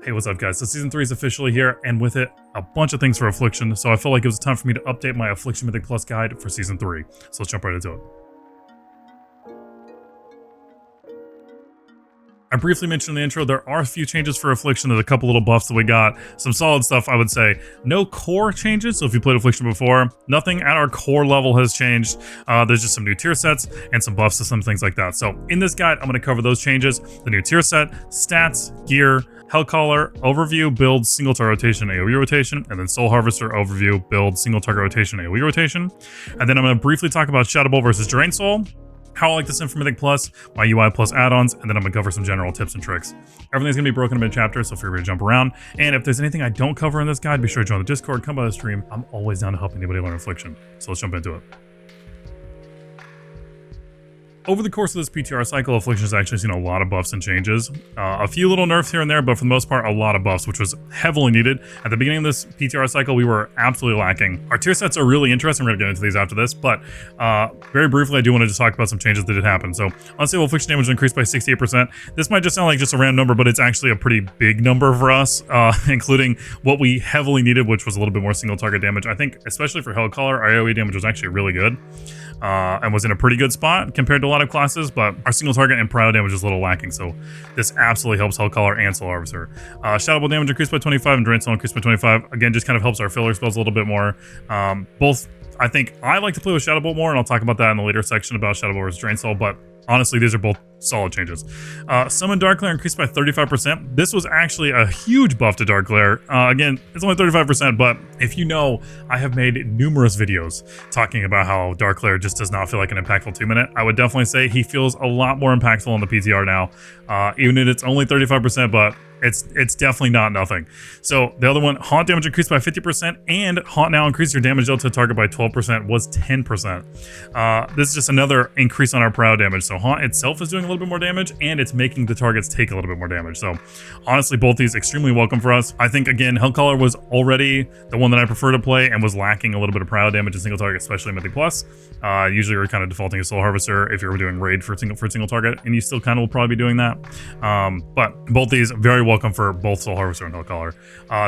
Hey, what's up guys? So season 3 is officially here, and with it, a bunch of things for Affliction, so I felt like it was time for me to update my Affliction Mythic Plus guide for season 3. So let's jump right into it. I briefly mentioned in the intro, there are a few changes for Affliction. There's a couple little buffs that we got. Some solid stuff, I would say. No core changes, so if you played Affliction before, nothing at our core level has changed. There's just some new tier sets and some buffs to some things like that. So in this guide, I'm going to cover those changes. The new tier set, stats, gear, Hellcaller, overview, build, single target rotation, AoE rotation, and then Soul Harvester, overview, build, single target rotation, AoE rotation. And then I'm going to briefly talk about Shadow Bolt versus Drain Soul, how I like this in for Mythic Plus, my UI plus add-ons, and then I'm going to cover some general tips and tricks. Everything's going to be broken into chapters, so feel free to jump around. And if there's anything I don't cover in this guide, be sure to join the Discord, come by the stream. I'm always down to help anybody learn Affliction. So let's jump into it. Over the course of this PTR cycle, Affliction has actually seen a lot of buffs and changes. A few little nerfs here and there, but for the most part, a lot of buffs, which was heavily needed. At the beginning of this PTR cycle, we were absolutely lacking. Our tier sets are really interesting. We're going to get into these after this, but very briefly, I do want to just talk about some changes that did happen. So, unstable Affliction damage increased by 68%. This might just sound like just a random number, but it's actually a pretty big number for us, including what we heavily needed, which was a little bit more single target damage. I think, especially for Hellcaller, our AoE damage was actually really good. And was in a pretty good spot compared to a lot of classes, but our single target and prio damage is a little lacking, so this absolutely helps Hellcaller and Soul Harvester. Shadow Bolt damage increased by 25 and Drain Soul increased by 25. Again, just kind of helps our filler spells a little bit more. Both, I think I like to play with Shadow Bolt more, and I'll talk about that in the later section about Shadow Bolt versus Drain Soul, but honestly, these are both solid changes. Summon Dark Glare increased by 35%. This was actually a huge buff to Dark Glare. Again, it's only 35%, but if you know, I have made numerous videos talking about how Dark Glare just does not feel like an impactful 2-minute. I would definitely say he feels a lot more impactful on the PTR now, even if it's only 35%, but it's definitely not nothing. So the other one, Haunt damage increased by 50%, and Haunt now increased your damage dealt to the target by 12%, was 10%. This is just another increase on our proud damage. So Haunt itself is doing a little bit more damage, and it's making the targets take a little bit more damage. So honestly, both these extremely welcome for us. I think, again, Hellcaller was already the one that I prefer to play and was lacking a little bit of proud damage in single target, especially in Mythic Plus. Usually you're kind of defaulting to Soul Harvester if you're doing raid for single target, and you still kind of will probably be doing that. But both these very welcome for both Soul Harvester and Hellcaller.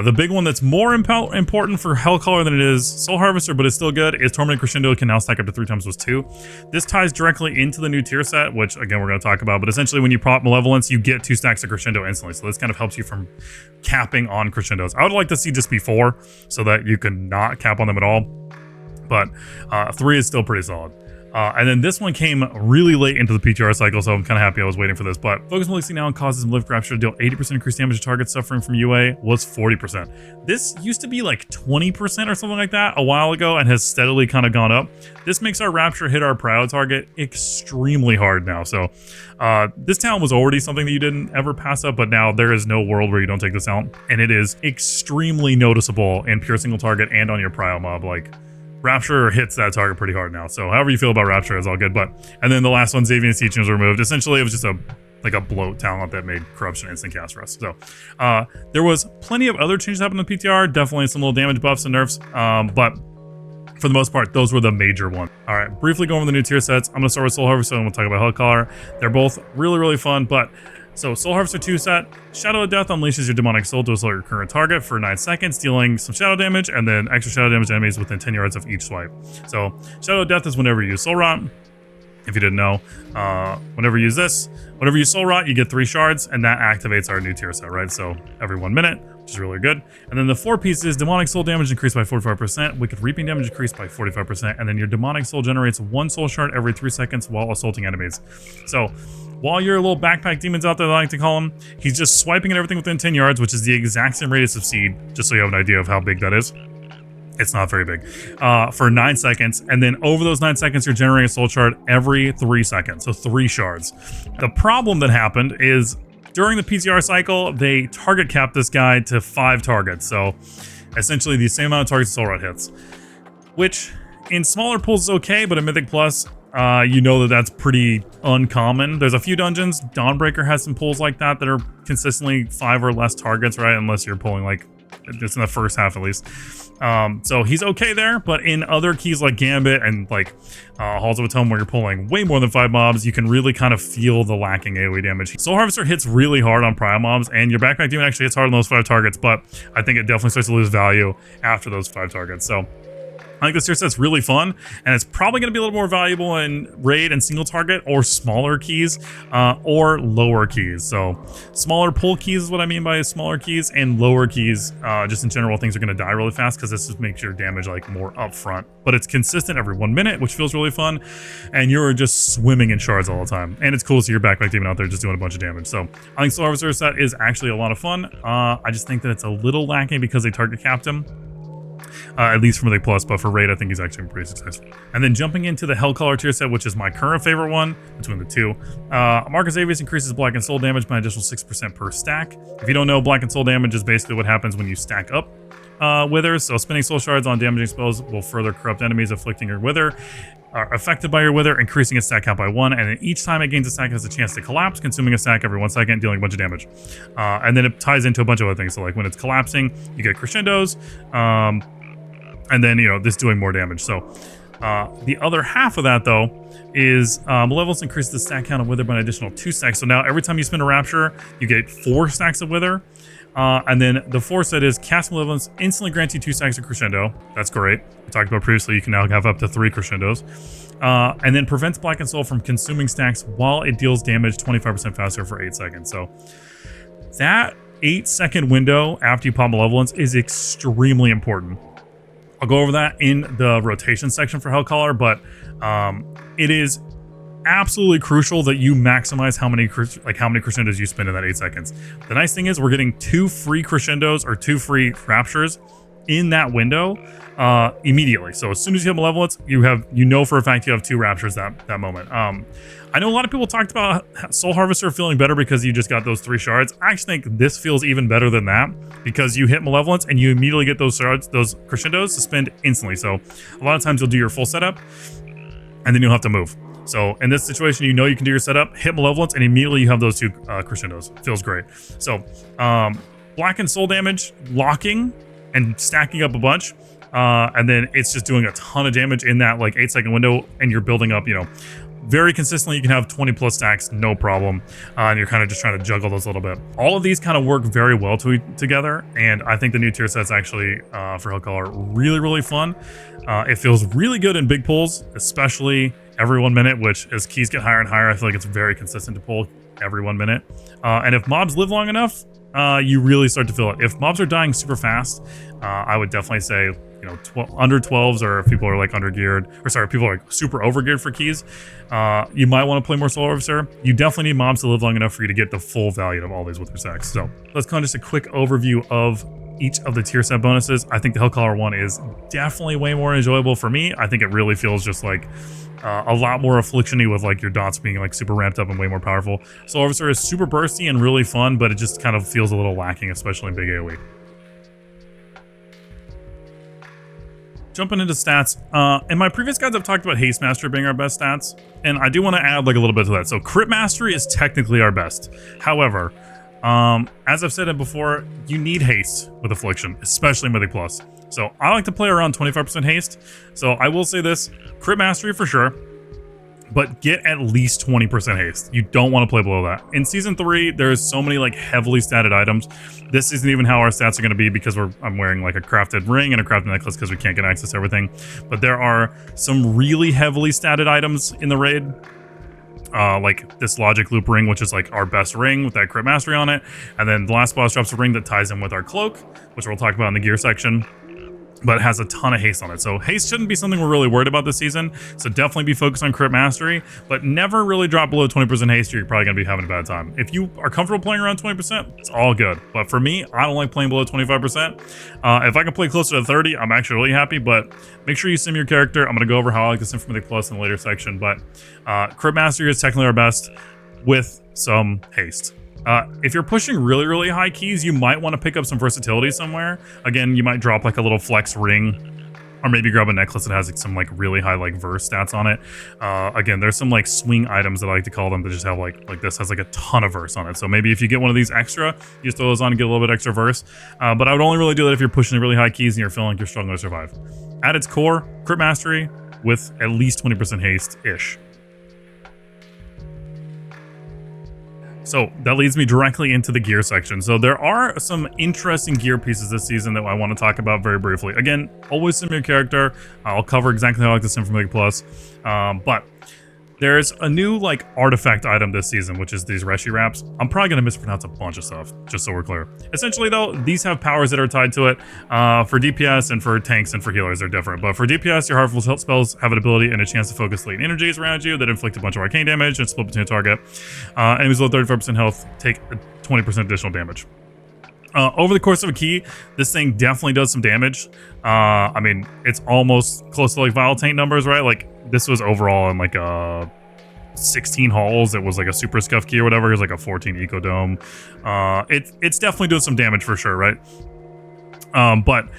The big one that's more important for Hellcaller than it is Soul Harvester, but it's still good, is Torment Crescendo can now stack up to 3 times plus 2. This ties directly into the new tier set, which again we're going to talk about, but essentially when you pop Malevolence, you get 2 stacks of Crescendo instantly, so this kind of helps you from capping on Crescendos. I would like to see just be 4, so that you can not cap on them at all, but 3 is still pretty solid. And then this one came really late into the PTR cycle, so I'm kind of happy I was waiting for this. But Focus Malignancy now causes Lift Rapture to deal 80% increased damage to targets suffering from UA, was 40%. This used to be like 20% or something like that a while ago and has steadily kind of gone up. This makes our Rapture hit our Proud target extremely hard now. So this talent was already something that you didn't ever pass up, but now there is no world where you don't take this talent. And it is extremely noticeable in pure single target and on your Prio mob. Like, Rapture hits that target pretty hard now, so however you feel about Rapture is all good. But and then the last one, Xavian's Teaching, was removed. Essentially, it was just a bloat talent that made Corruption instant cast for us. So there was plenty of other changes happening in the PTR, definitely some little damage buffs and nerfs, but for the most part, those were the major ones. All right, briefly going over the new tier sets. I'm going to start with Soul Harvester, and we'll talk about Hellcaller. They're both really, really fun, but so Soul Harvester 2 set, Shadow of Death unleashes your demonic soul to assault your current target for 9 seconds, dealing some shadow damage, and then extra shadow damage to enemies within 10 yards of each swipe. So Shadow of Death is whenever you use Soul Rot. If you didn't know, whenever you use this, whenever you Soul Rot, you get 3 shards, and that activates our new tier set, right? So every 1 minute, which is really good. And then the 4 pieces, demonic soul damage increased by 45%, wicked reaping damage increased by 45%, and then your demonic soul generates 1 soul shard every 3 seconds while assaulting enemies. So while your little backpack demons out there, I like to call him, he's just swiping at everything within 10 yards, which is the exact same radius of seed, just so you have an idea of how big that is. It's not very big. For 9 seconds, and then over those 9 seconds, you're generating a soul shard every 3 seconds, so 3 shards. The problem that happened is during the PTR cycle, they target capped this guy to 5 targets, so essentially the same amount of targets Soul Rot hits, which in smaller pools is okay, but in Mythic Plus, you know that that's pretty uncommon. There's a few dungeons. Dawnbreaker has some pulls like that that are consistently 5 or less targets, right? Unless you're pulling like It's in the first half at least. So he's okay there, but in other keys like Gambit and like Halls of Atone, where you're pulling way more than 5 mobs, you can really kind of feel the lacking AoE damage. Soul Harvester hits really hard on prio mobs, and your Backpack Demon actually hits hard on those 5 targets, but I think it definitely starts to lose value after those 5 targets. So I think this tier set's really fun, and it's probably going to be a little more valuable in raid and single target or smaller keys or lower keys. So smaller pull keys is what I mean by smaller keys, and lower keys, just in general, things are going to die really fast because this just makes your damage like more upfront. But it's consistent every 1 minute, which feels really fun, and you're just swimming in shards all the time. And it's cool to see your Backpack Demon out there just doing a bunch of damage. So I think Soul Harvester set is actually a lot of fun. I just think that it's a little lacking because they target capped him. At least for Mythic Plus, but for raid, I think he's actually pretty successful. And then jumping into the Hellcaller tier set, which is my current favorite one between the two. Marcus Avius increases Black and Soul damage by an additional 6% per stack. If you don't know, Black and Soul damage is basically what happens when you stack up withers. So spinning soul shards on damaging spells will further corrupt enemies afflicting your wither, are affected by your wither, increasing its stack count by 1, and then each time it gains a stack, it has a chance to collapse, consuming a stack every 1 second, dealing a bunch of damage. And then it ties into a bunch of other things. So like when it's collapsing, you get crescendos, and then, you know, this doing more damage. So the other half of that, though, is Malevolence increases the stack count of Wither by an additional 2 stacks. So now every time you spin a Rapture, you get 4 stacks of Wither. And then the fourth set is Cast Malevolence, instantly grants you 2 stacks of Crescendo. That's great. We talked about previously, you can now have up to 3 Crescendos. And then prevents Black and Soul from consuming stacks while it deals damage 25% faster for 8 seconds. So that 8-second window after you pop Malevolence is extremely important. I'll go over that in the rotation section for Hellcaller, but it is absolutely crucial that you maximize how many crescendos you spend in that 8 seconds. The nice thing is we're getting 2 free crescendos or 2 free raptures in that window immediately. So as soon as you have Malevolence, you know for a fact you have 2 raptures that moment. I know a lot of people talked about Soul Harvester feeling better because you just got those 3 shards. I actually think this feels even better than that because you hit Malevolence and you immediately get those shards, those crescendos to spend instantly. So a lot of times you'll do your full setup and then you'll have to move. So in this situation, you know you can do your setup, hit Malevolence, and immediately you have those 2 crescendos. Feels great. So Black and Soul damage, locking and stacking up a bunch. And then it's just doing a ton of damage in that like 8-second window, and you're building up, you know, very consistently. You can have 20 plus stacks, no problem. And you're kind of just trying to juggle those a little bit. All of these kind of work very well together. And I think the new tier set's actually, for Hellcaller, really, really fun. It feels really good in big pulls, especially every 1 minute, which as keys get higher and higher, I feel like it's very consistent to pull every 1 minute. And if mobs live long enough, you really start to feel it. If mobs are dying super fast, I would definitely say, you know, under 12s, or if people are like under geared, or sorry, people are like super over geared for keys, you might want to play more Soul Harvester. You definitely need mobs to live long enough for you to get the full value of all these with your stacks. So let's kind of just a quick overview of each of the tier set bonuses. I think the Hellcaller one is definitely way more enjoyable for me. I think it really feels just like a lot more affliction-y with like your dots being like super ramped up and way more powerful. Soul Harvester is super bursty and really fun, but it just kind of feels a little lacking, especially in big AoE. Jumping into stats, in my previous guides I've talked about Haste Mastery being our best stats, and I do want to add like a little bit to that. So Crit Mastery is technically our best. However, as I've said it before, you need haste with Affliction, especially Mythic Plus. So I like to play around 25% haste. So I will say this, Crit Mastery for sure, but get at least 20% haste. You don't want to play below that. In Season 3, there's so many like heavily statted items. This isn't even how our stats are going to be because I'm wearing like a crafted ring and a crafted necklace because we can't get access to everything. But there are some really heavily statted items in the raid. Like this Logic Loop ring, which is like our best ring with that Crit Mastery on it. And then the last boss drops a ring that ties in with our cloak, which we'll talk about in the gear section, but it has a ton of haste on it. So haste shouldn't be something we're really worried about this season. So definitely be focused on Crit Mastery, but never really drop below 20% haste or you're probably going to be having a bad time. If you are comfortable playing around 20%, it's all good. But for me, I don't like playing below 25%. If I can play closer to 30, I'm actually really happy, but make sure you sim your character. I'm going to go over how I like to sim for Mythic Plus in the later section, but Crit Mastery is technically our best with some haste. If you're pushing really, really high keys, you might want to pick up some versatility somewhere. Again, you might drop like a little flex ring Or maybe grab a necklace that has like, some like really high like verse stats on it. Again, there's some like swing items that I like to call them that just have like this has like a ton of verse on it. So maybe if you get one of these extra, you just throw those on and get a little bit extra verse. But I would only really do that if you're pushing really high keys and you're feeling like you're struggling to survive. At its core, crit mastery with at least 20% haste-ish. So that leads me directly into the gear section. So there are some interesting gear pieces this season that I want to talk about very briefly. Again, always sim your character. I'll cover exactly how I like to sim for Mythic Plus. But there's a new like artifact item this season, which is these Reshi wraps. I'm probably going to mispronounce a bunch of stuff, just so we're clear. Essentially though, these have powers that are tied to it. For DPS and for tanks and for healers, they're different. But for DPS, your Heartful spells have an ability and a chance to focus latent energies around you that inflict a bunch of arcane damage and split between a target. Enemies below 35% health take 20% additional damage. Over the course of a key, this thing definitely does some damage. I mean, it's almost close to like Vile Taint numbers, right? Like this was overall in like 16 halls. It was like a super scuff key or whatever. It was like a 14 eco dome. It's definitely doing some damage for sure, right? But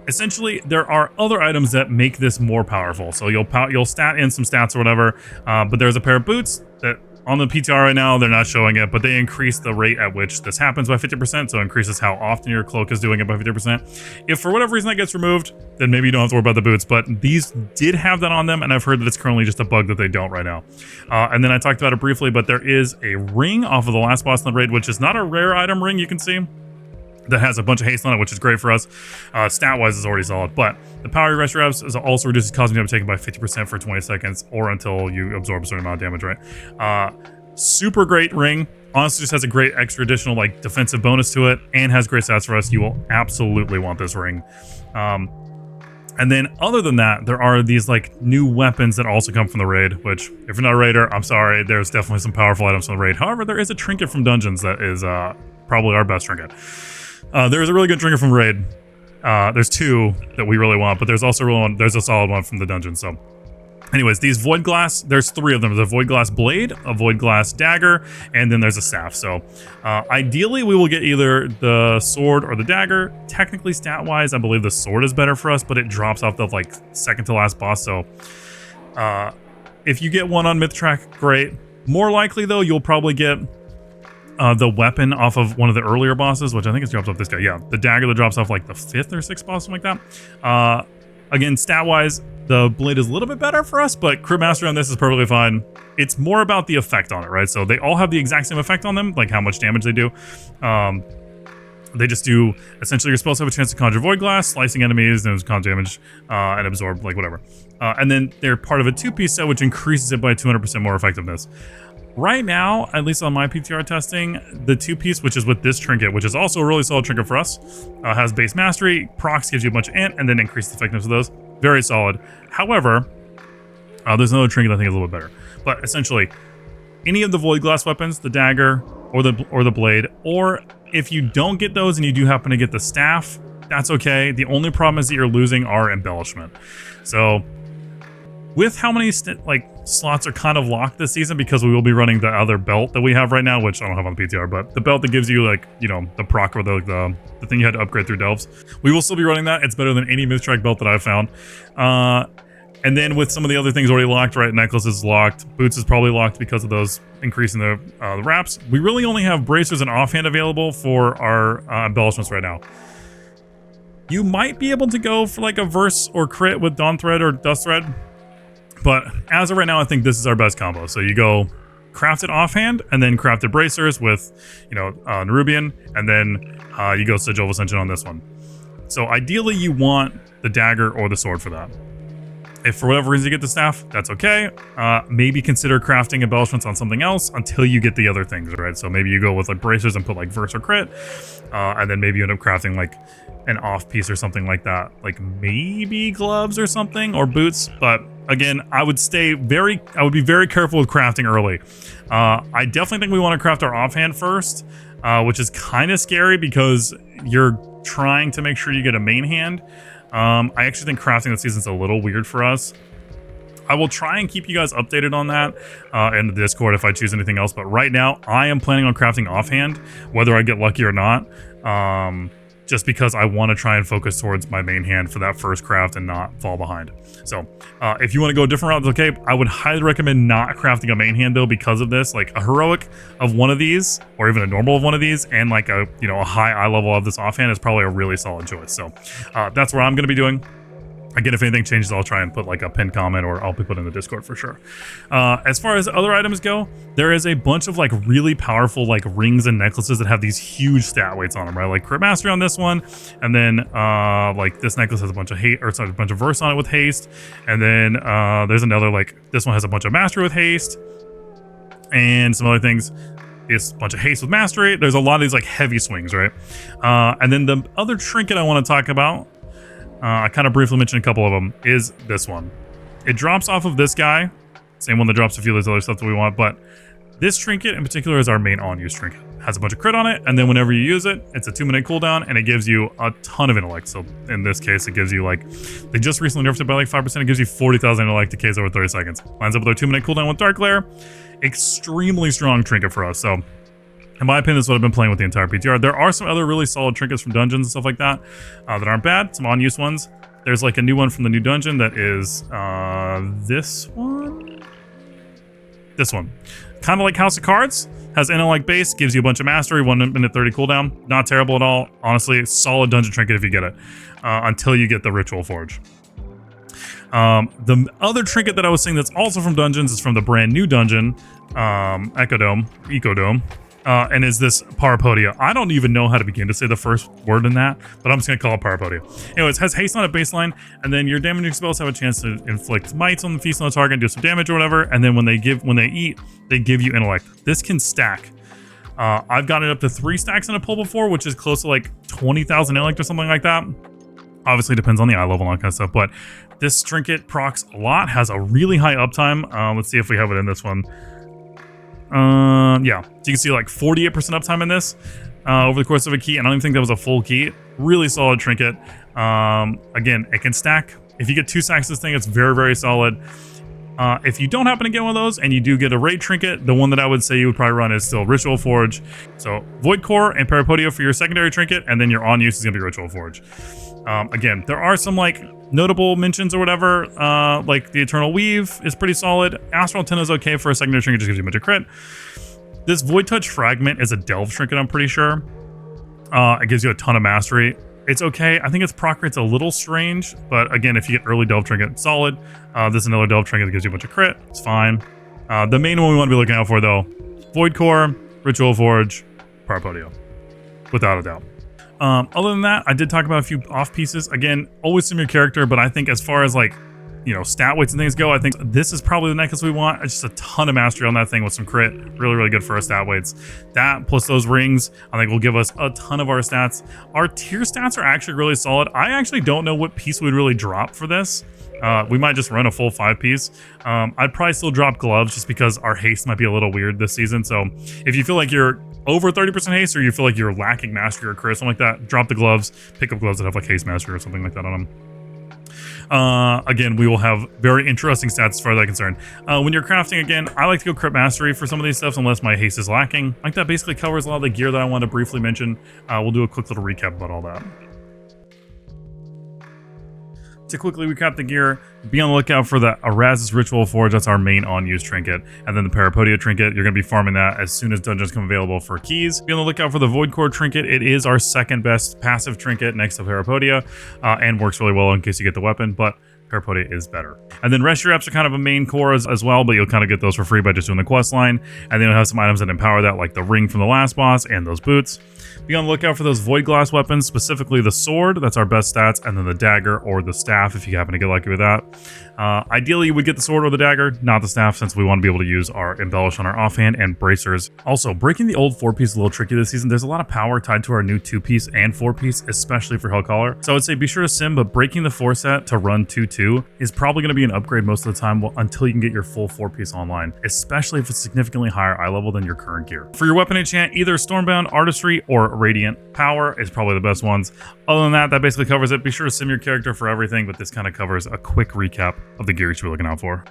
essentially, there are other items that make this more powerful. So you'll stat in some stats or whatever. But there's a pair of boots that on the PTR right now, they're not showing it, but they increase the rate at which this happens by 50%, so it increases how often your cloak is doing it by 50%. If for whatever reason that gets removed, then maybe you don't have to worry about the boots, but these did have that on them, and I've heard that it's currently just a bug that they don't right now. And then I talked about it briefly, but there is a ring off of the last boss in the raid, which is not a rare item ring you can see, that has a bunch of haste on it, which is great for us. Stat-wise, is already solid, but the power of your reps is also reduces cosmic damage taken by 50% for 20 seconds, or until you absorb a certain amount of damage, right? Super great ring. Honestly, just has a great extra additional like defensive bonus to it, and has great stats for us. You will absolutely want this ring. And then other than that, there are these like new weapons that also come from the raid, which if you're not a raider, I'm sorry, there's definitely some powerful items from the raid. However, there is a trinket from dungeons that is probably our best trinket. There's a really good trinket from raid. There's two that we really want, but there's also there's a solid one from the dungeon. So anyways, these Void Glass, there's three of them. There's a Void Glass Blade, a Void Glass Dagger, and then there's a Staff. So ideally, we will get either the Sword or the Dagger. Technically, stat-wise, I believe the Sword is better for us, but it drops off the like second to last boss. So if you get one on Myth Track, great. More likely, though, you'll probably get the weapon off of one of the earlier bosses, which I think it drops off this guy. Yeah, the Dagger that drops off like the 5th or 6th boss, something like that. Again, stat-wise, the blade is a little bit better for us, but crit mastery on this is perfectly fine. It's more about the effect on it, right? So they all have the exact same effect on them, like how much damage they do. They just do, essentially, you're supposed to have a chance to conjure Void Glass, slicing enemies, and con damage, and absorb, like whatever. And then they're part of a 2-piece set, which increases it by 200% more effectiveness. Right now, at least on my PTR testing, the 2-piece, which is with this trinket, which is also a really solid trinket for us, has base mastery, procs gives you a bunch of int, and then increase the effectiveness of those. Very solid. However, there's another trinket I think is a little bit better. But essentially, any of the Void Glass weapons, the Dagger or the Blade, or if you don't get those and you do happen to get the Staff, that's okay. The only problem is that you're losing our embellishment. So with how many slots are kind of locked this season, because we will be running the other belt that we have right now, which I don't have on the PTR, but the belt that gives you like, you know, the proc or the thing you had to upgrade through delves. We will still be running that. It's better than any Myth Track belt that I've found. And then with some of the other things already locked, right? Necklace is locked. Boots is probably locked because of those increasing the wraps. We really only have bracers and offhand available for our embellishments right now. You might be able to go for like a verse or crit with Dawn Thread or Dust Thread, but as of right now, I think this is our best combo. So you go crafted offhand, and then crafted bracers with, you know, Nerubian, and then you go Sigil of Ascension on this one. So ideally, you want the Dagger or the Sword for that. If for whatever reason you get the Staff, that's okay. Maybe consider crafting embellishments on something else until you get the other things, right? So maybe you go with like bracers and put like verse or crit, and then maybe you end up crafting like an off piece or something like that, like maybe gloves or something, or boots. But again, I would be very careful with crafting early. I definitely think we want to craft our offhand first, which is kind of scary because you're trying to make sure you get a main hand. I actually think crafting this season's a little weird for us. I will try and keep you guys updated on that in the Discord if I choose anything else. But right now, I am planning on crafting offhand, whether I get lucky or not. just because I want to try and focus towards my main hand for that first craft and not fall behind. So if you want to go a different route, it's okay. I would highly recommend not crafting a main hand though because of this. Like a heroic of one of these, or even a normal of one of these, and like a a high eye level of this offhand is probably a really solid choice. So that's what I'm going to be doing. Again, if anything changes, I'll try and put like a pinned comment, or I'll be put in the Discord for sure. As far as other items go, there is a bunch of like really powerful like rings and necklaces that have these huge stat weights on them, right? Like Crit Mastery on this one, and then like this necklace has a bunch of a bunch of verse on it with haste, and then there's another like this one has a bunch of mastery with haste, and some other things. It's a bunch of haste with mastery. There's a lot of these like heavy swings, right? And then the other trinket I want to talk about, I kind of briefly mentioned a couple of them, is this one. It drops off of this guy, same one that drops a few of those other stuff that we want, but this trinket in particular is our main on-use trinket. It has a bunch of crit on it, and then whenever you use it, it's a 2-minute cooldown, and it gives you a ton of intellect. So in this case, it gives you like, they just recently nerfed it by like 5%, it gives you 40,000 intellect decays over 30 seconds. Lines up with our 2-minute cooldown with Dark Lair. Extremely strong trinket for us, so in my opinion, this is what I've been playing with the entire PTR. There are some other really solid trinkets from dungeons and stuff like that that aren't bad. Some on-use ones. There's like a new one from the new dungeon that is this one. This one. Kind of like House of Cards. Has intellect base, gives you a bunch of mastery, 1 minute 30 cooldown. Not terrible at all. Honestly, solid dungeon trinket if you get it. Until you get the Ritual Forge. The other trinket that I was saying that's also from dungeons is from the brand new dungeon, Ecodome. And is this Parapodia. I don't even know how to begin to say the first word in that, but I'm just going to call it Parapodia. Anyways, it has haste on a baseline, and then your damaging spells have a chance to inflict mites on the feast on the target and do some damage or whatever, and then when they eat, they give you intellect. This can stack. I've gotten it up to 3 stacks in a pull before, which is close to like 20,000 intellect or something like that. Obviously depends on the eye level and all that kind of stuff, but this trinket procs a lot, has a really high uptime. Let's see if we have it in this one. Yeah, so you can see like 48% uptime in this over the course of a key, and I don't even think that was a full key. Really solid trinket. Again, it can stack. If you get 2 stacks of this thing, it's very, very solid. If you don't happen to get one of those and you do get a raid trinket, the one that I would say you would probably run is still Ritual Forge. So Void Core and Parapodia for your secondary trinket, and then your on use is going to be Ritual Forge. Again, there are some like notable mentions or whatever, like the Eternal Weave is pretty solid. Astral Antenna is okay for a secondary trinket, just gives you a bunch of crit. This Void Touch Fragment is a Delve trinket, I'm pretty sure. It gives you a ton of mastery. It's okay. I think its proc rate's a little strange, but again, if you get early Delve trinket, it's solid. This is another Delve trinket that gives you a bunch of crit. It's fine. The main one we want to be looking out for though, Void Core, Ritual Forge, Parapodia, without a doubt. Other than that, I did talk about a few off pieces. Again, always sim your character, but I think as far as like, stat weights and things go, I think this is probably the necklace we want. It's just a ton of mastery on that thing with some crit. Really, really good for our stat weights. That plus those rings, I think will give us a ton of our stats. Our tier stats are actually really solid. I actually don't know what piece we'd really drop for this. We might just run a full 5-piece. I'd probably still drop gloves just because our haste might be a little weird this season. So if you feel like you're over 30% haste, or you feel like you're lacking mastery or crit, something like that, drop the gloves, pick up gloves that have like haste mastery or something like that on them. Again, we will have very interesting stats as far as I'm concerned. When you're crafting, again, I like to go crit mastery for some of these stuff unless my haste is lacking. Like that basically covers a lot of the gear that I want to briefly mention. We'll do a quick little recap about all that. To quickly recap the gear, be on the lookout for the Erasmus Ritual Forge. That's our main on-use trinket. And then the Parapodia trinket, you're going to be farming that as soon as dungeons come available for keys. Be on the lookout for the Void Core trinket. It is our second best passive trinket next to Parapodia, and works really well in case you get the weapon, but Parapodia is better. And then rest reps are kind of a main core as well, but you'll kind of get those for free by just doing the quest line. And then you'll have some items that empower that, like the ring from the last boss and those boots. Be on the lookout for those Void Glass weapons, specifically the sword. That's our best stats, and then the dagger or the staff if you happen to get lucky with that. Ideally, you would get the sword or the dagger, not the staff, since we want to be able to use our embellish on our offhand and bracers. Also, breaking the old 4-piece is a little tricky this season. There's a lot of power tied to our new 2-piece and 4-piece, especially for Hellcaller. So I would say be sure to sim, but breaking the 4 set to run 2-2 is probably going to be an upgrade most of the time until you can get your full 4-piece online, especially if it's significantly higher eye level than your current gear. For your weapon enchant, either Stormbound, Artistry, or Radiant Power is probably the best ones. Other than that, that basically covers it. Be sure to sim your character for everything, but this kind of covers a quick recap of the gear you should be looking out for.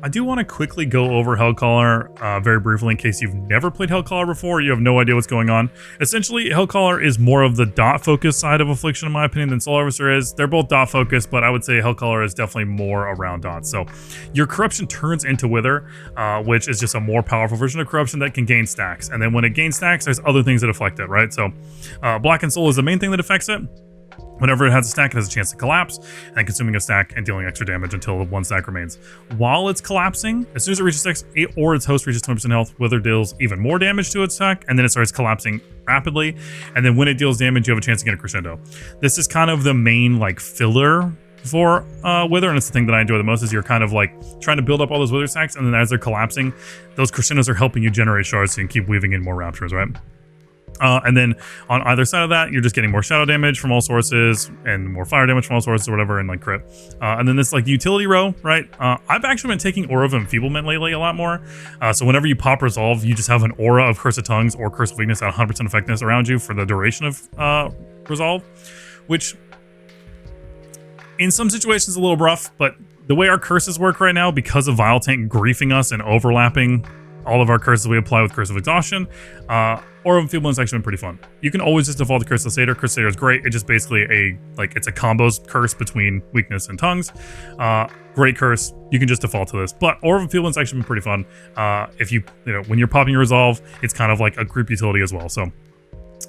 I do want to quickly go over Hellcaller very briefly in case you've never played Hellcaller before, you have no idea what's going on. Essentially, Hellcaller is more of the dot focus side of Affliction in my opinion than Soul Harvester is. They're both dot focused, but I would say Hellcaller is definitely more around dots. So your Corruption turns into Wither, which is just a more powerful version of Corruption that can gain stacks. And then when it gains stacks, there's other things that affect it, right? So Blackened Soul is the main thing that affects it. Whenever it has a stack, it has a chance to collapse, and consuming a stack and dealing extra damage until one stack remains. While it's collapsing, as soon as it reaches 6 or its host reaches 20% health, Wither deals even more damage to its stack, and then it starts collapsing rapidly. And then when it deals damage, you have a chance to get a crescendo. This is kind of the main like filler for Wither, and it's the thing that I enjoy the most is you're kind of like trying to build up all those Wither stacks, and then as they're collapsing, those crescendos are helping you generate shards so you can keep weaving in more raptures, right? And then on either side of that, you're just getting more shadow damage from all sources and more fire damage from all sources or whatever, and like crit. And then this like utility row, right? I've actually been taking Aura of Enfeeblement lately a lot more. So whenever you pop Resolve, you just have an aura of Curse of Tongues or Curse of Weakness at 100% effectiveness around you for the duration of Resolve, which in some situations is a little rough, but the way our curses work right now, because of Vile Tank griefing us and overlapping all of our curses we apply with Curse of Exhaustion, Aura of Enfeeblement's actually been pretty fun. You can always just default to Curse of Satyr. Curse of Satyr is great. It's just basically it's a combos curse between weakness and tongues. Great curse. You can just default to this. But Aura of Enfeeblement's actually been pretty fun. If you know, when you're popping your Resolve, it's kind of like a group utility as well. So,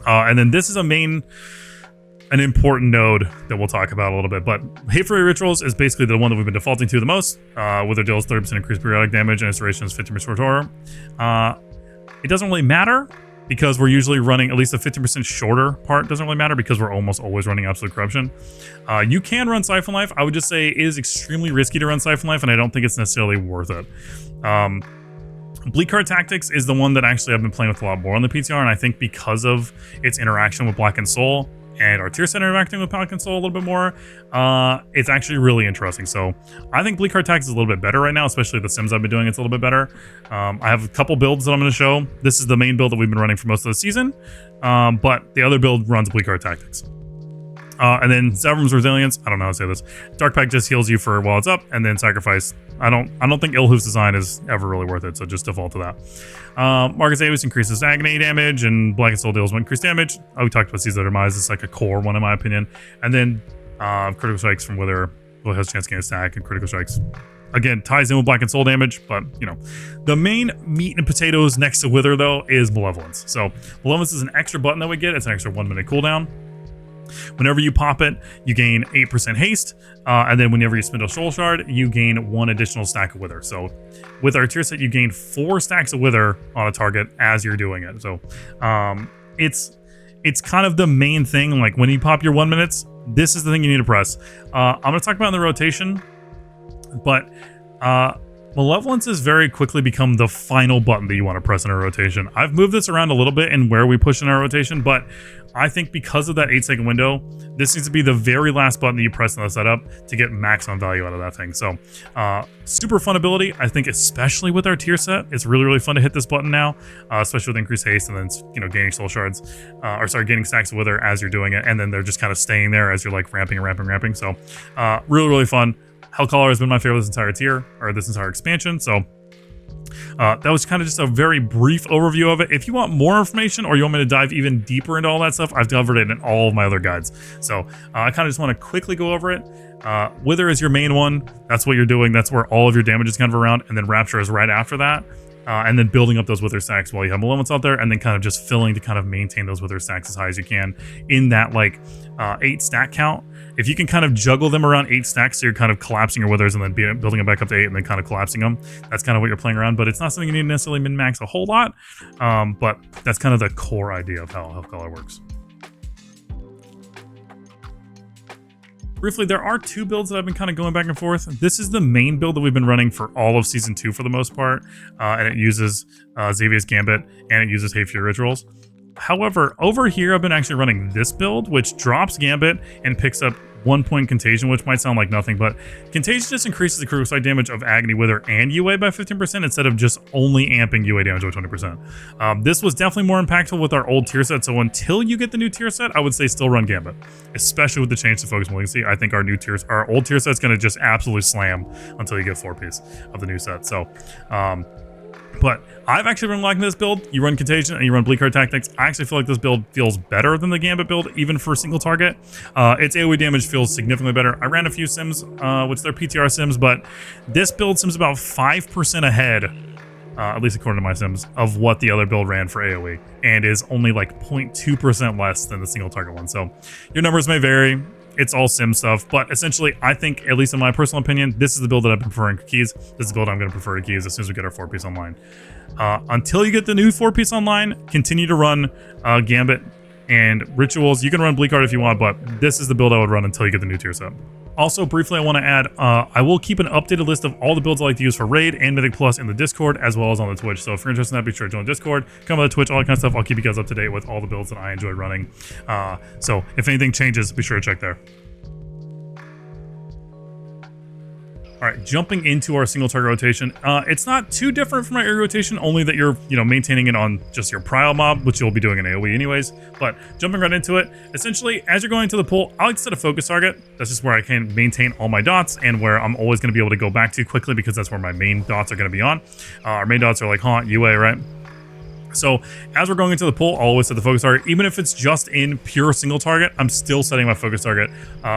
and then this is an important node that we'll talk about a little bit, but Hateful Rituals is basically the one that we've been defaulting to the most. Wither deals 30% increased periodic damage and its duration is 50% shorter. It doesn't really matter because we're usually running at least a 15% shorter part. Doesn't really matter because we're almost always running Absolute Corruption. You can run Siphon Life. I would just say it is extremely risky to run Siphon Life, and I don't think it's necessarily worth it. Bleak Card Tactics is the one that actually I've been playing with a lot more on the PTR, and I think because of its interaction with Blackened Soul and our tier set interacting with Blackened Soul a little bit more, it's actually really interesting. So I think Bleak Card Tactics is a little bit better right now, especially the sims I've been doing, it's a little bit better. I have a couple builds that I'm going to show. This is the main build that we've been running for most of the season, but the other build runs Bleak Card Tactics. And then Zavram's Resilience, I don't know how to say this. Dark Pact just heals you for while it's up, and then Sacrifice. I don't think Illhoof's design is ever really worth it, so just default to that. Marcus Avis increases agony damage, and Blackened Soul deals 1 increased damage. We talked about Seize the Demise. It's like a core one in my opinion. And then Critical Strikes from Wither has a chance to gain a stack, and Critical Strikes again ties in with Blackened Soul damage, but you know, the main meat and potatoes next to Wither though is Malevolence. So Malevolence is an extra button that we get. It's an extra 1 minute cooldown. Whenever you pop it, you gain 8% haste, and then whenever you spend a soul shard, you gain 1 additional stack of Wither. So with our tier set, you gain 4 stacks of Wither on a target as you're doing it. So it's kind of the main thing. Like when you pop your 1 minutes, this is the thing you need to press. I'm going to talk about in the rotation, but Malevolence has very quickly become the final button that you want to press in a rotation. I've moved this around a little bit in where we push in our rotation, but I think because of that 8-second window, this needs to be the very last button that you press in the setup to get maximum value out of that thing. So super fun ability. I think especially with our tier set, it's really, really fun to hit this button now, especially with increased haste and then, you know, gaining soul shards, gaining stacks of Wither as you're doing it. And then they're just kind of staying there as you're like ramping. So really, really fun. Hellcaller has been my favorite this entire tier, or this entire expansion, so that was kind of just a very brief overview of it. If you want more information or you want me to dive even deeper into all that stuff, I've covered it in all of my other guides. So I kind of just want to quickly go over it. Wither is your main one. That's what you're doing. That's where all of your damage is kind of around, and then Rapture is right after that. And then building up those Wither stacks while you have Malevolence out there, and then kind of just filling to kind of maintain those Wither stacks as high as you can in that like 8 stack count. If you can kind of juggle them around 8 stacks, so you're kind of collapsing your Withers and then building them back up to 8 and then kind of collapsing them, that's kind of what you're playing around. But it's not something you need to necessarily min-max a whole lot, but that's kind of the core idea of how Hellcaller works. Briefly, there are 2 builds that I've been kind of going back and forth. This is the main build that we've been running for all of Season 2 for the most part, and it uses Xavier's Gambit, and it uses Hateful Rituals. However, over here, I've been actually running this build, which drops Gambit and picks up 1-point Contagion, which might sound like nothing, but Contagion just increases the critical strike damage of Agony, Wither, and UA by 15% instead of just only amping UA damage by 20%. This was definitely more impactful with our old tier set, so until you get the new tier set, I would say still run Gambit, especially with the change to Focus Malignancy. I think our old tier set's going to just absolutely slam until you get 4-piece of the new set. So, but I've actually been liking this build. You run Contagion and you run Bleak Heart Tactics. I actually feel like this build feels better than the Gambit build, even for single target. Its AoE damage feels significantly better. I ran a few sims, which they're PTR sims, but this build seems about 5% ahead, at least according to my sims, of what the other build ran for AoE, and is only like 0.2% less than the single target one. So your numbers may vary. It's all sim stuff, but essentially, I think, at least in my personal opinion, this is the build that I've been preferring to keys. This is the build I'm going to prefer to keys as soon as we get our 4-piece online. Until you get the new 4-piece online, continue to run Gambit and Rituals. You can run Bleak Heart if you want, but this is the build I would run until you get the new tier set. Also, briefly, I want to add, I will keep an updated list of all the builds I like to use for Raid and Mythic Plus in the Discord, as well as on the Twitch. So if you're interested in that, be sure to join the Discord, come on the Twitch, all that kind of stuff. I'll keep you guys up to date with all the builds that I enjoy running. So if anything changes, be sure to check there. All right, jumping into our single target rotation. It's not too different from our AoE rotation, only that you're, maintaining it on just your Prio mob, which you'll be doing in AoE anyways. But jumping right into it, essentially, as you're going to the pool, I like to set a focus target. That's just where I can maintain all my dots and where I'm always going to be able to go back to quickly because that's where my main dots are going to be on. Our main dots are like Haunt, UA, right? So as we're going into the pool, I'll always set the focus target. Even if it's just in pure single target, I'm still setting my focus target.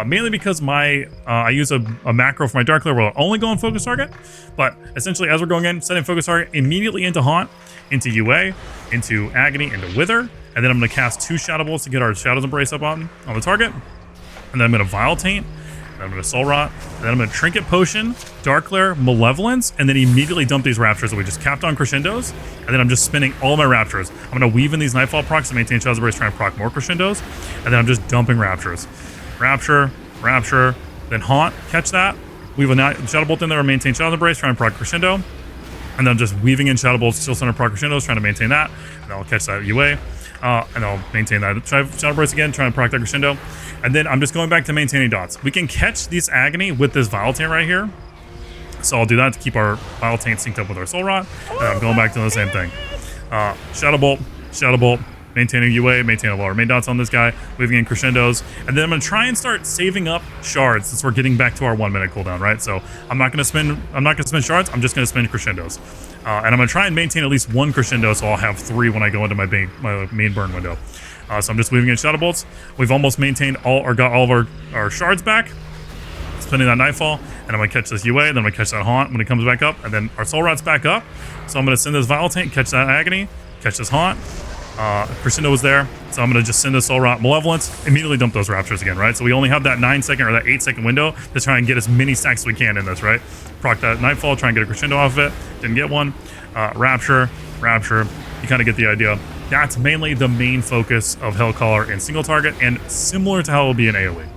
Mainly because I use a macro for my Dark Lair where I'll only go on focus target. But essentially, as we're going in, setting focus target immediately into Haunt, into UA, into Agony, into Wither. And then I'm going to cast 2 Shadow Bolts to get our Shadow's Embrace up on the target. And then I'm going to Vile Taint. Then I'm going to Soul Rot, and then I'm going to Trinket Potion, Dark Lair, Malevolence, and then immediately dump these Raptures that we just capped on Crescendos, and then I'm just spinning all my Raptures. I'm going to weave in these Nightfall procs to maintain Shadow's Embrace, trying to proc more Crescendos, and then I'm just dumping Raptures. Rapture, then Haunt, catch that, weave a Shadow Bolt in there, maintain Shadow's Embrace, trying to proc Crescendo, and then I'm just weaving in Shadow Bolts, still center proc Crescendos, trying to maintain that, and I'll catch that UA. And I'll maintain that. Try Shadow Burst again, trying to proc that Crescendo. And then I'm just going back to maintaining dots. We can catch this Agony with this Vile Taint right here. So I'll do that to keep our Vile Taint synced up with our Soul Rot. And I'm going back to the same thing. Shadow Bolt, maintaining UA, maintaining all our main dots on this guy, weaving in Crescendos. And then I'm going to try and start saving up shards since we're getting back to our 1-minute cooldown, right? So I'm not going to spend shards, I'm just going to spend Crescendos. And I'm going to try and maintain at least 1 Crescendo, so I'll have 3 when I go into my main burn window. So I'm just weaving in Shadow Bolts. We've almost maintained got all of our shards back. Spending that Nightfall, and I'm going to catch this UA, then I'm going to catch that Haunt when it comes back up, and then our Soul Rot's back up. So I'm going to send this Vile Taint, catch that Agony, catch this Haunt. Crescendo was there, so I'm going to just send this Soul Rot, Malevolence, immediately dump those Raptures again, right? So we only have that 9-second or that 8-second window to try and get as many stacks as we can in this, right? Proc that Nightfall, try and get a Crescendo off of it. Didn't get one. Rapture. You kind of get the idea. That's mainly the main focus of Hellcaller in single target, and similar to how it will be in AoE.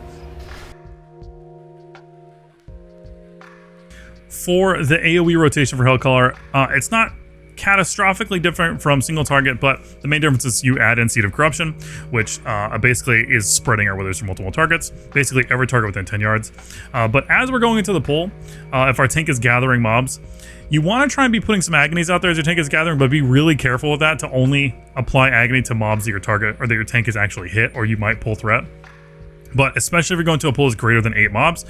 For the AoE rotation for Hellcaller, it's not catastrophically different from single target, but the main difference is you add in Seed of Corruption, which basically is spreading our withers to multiple targets, basically every target within 10 yards. But as we're going into the pool, if our tank is gathering mobs, you want to try and be putting some agonies out there as your tank is gathering, but be really careful with that to only apply agony to mobs that your target or that your tank is actually hit, or you might pull threat. But especially if you're going to a pool that's greater than 8 mobs,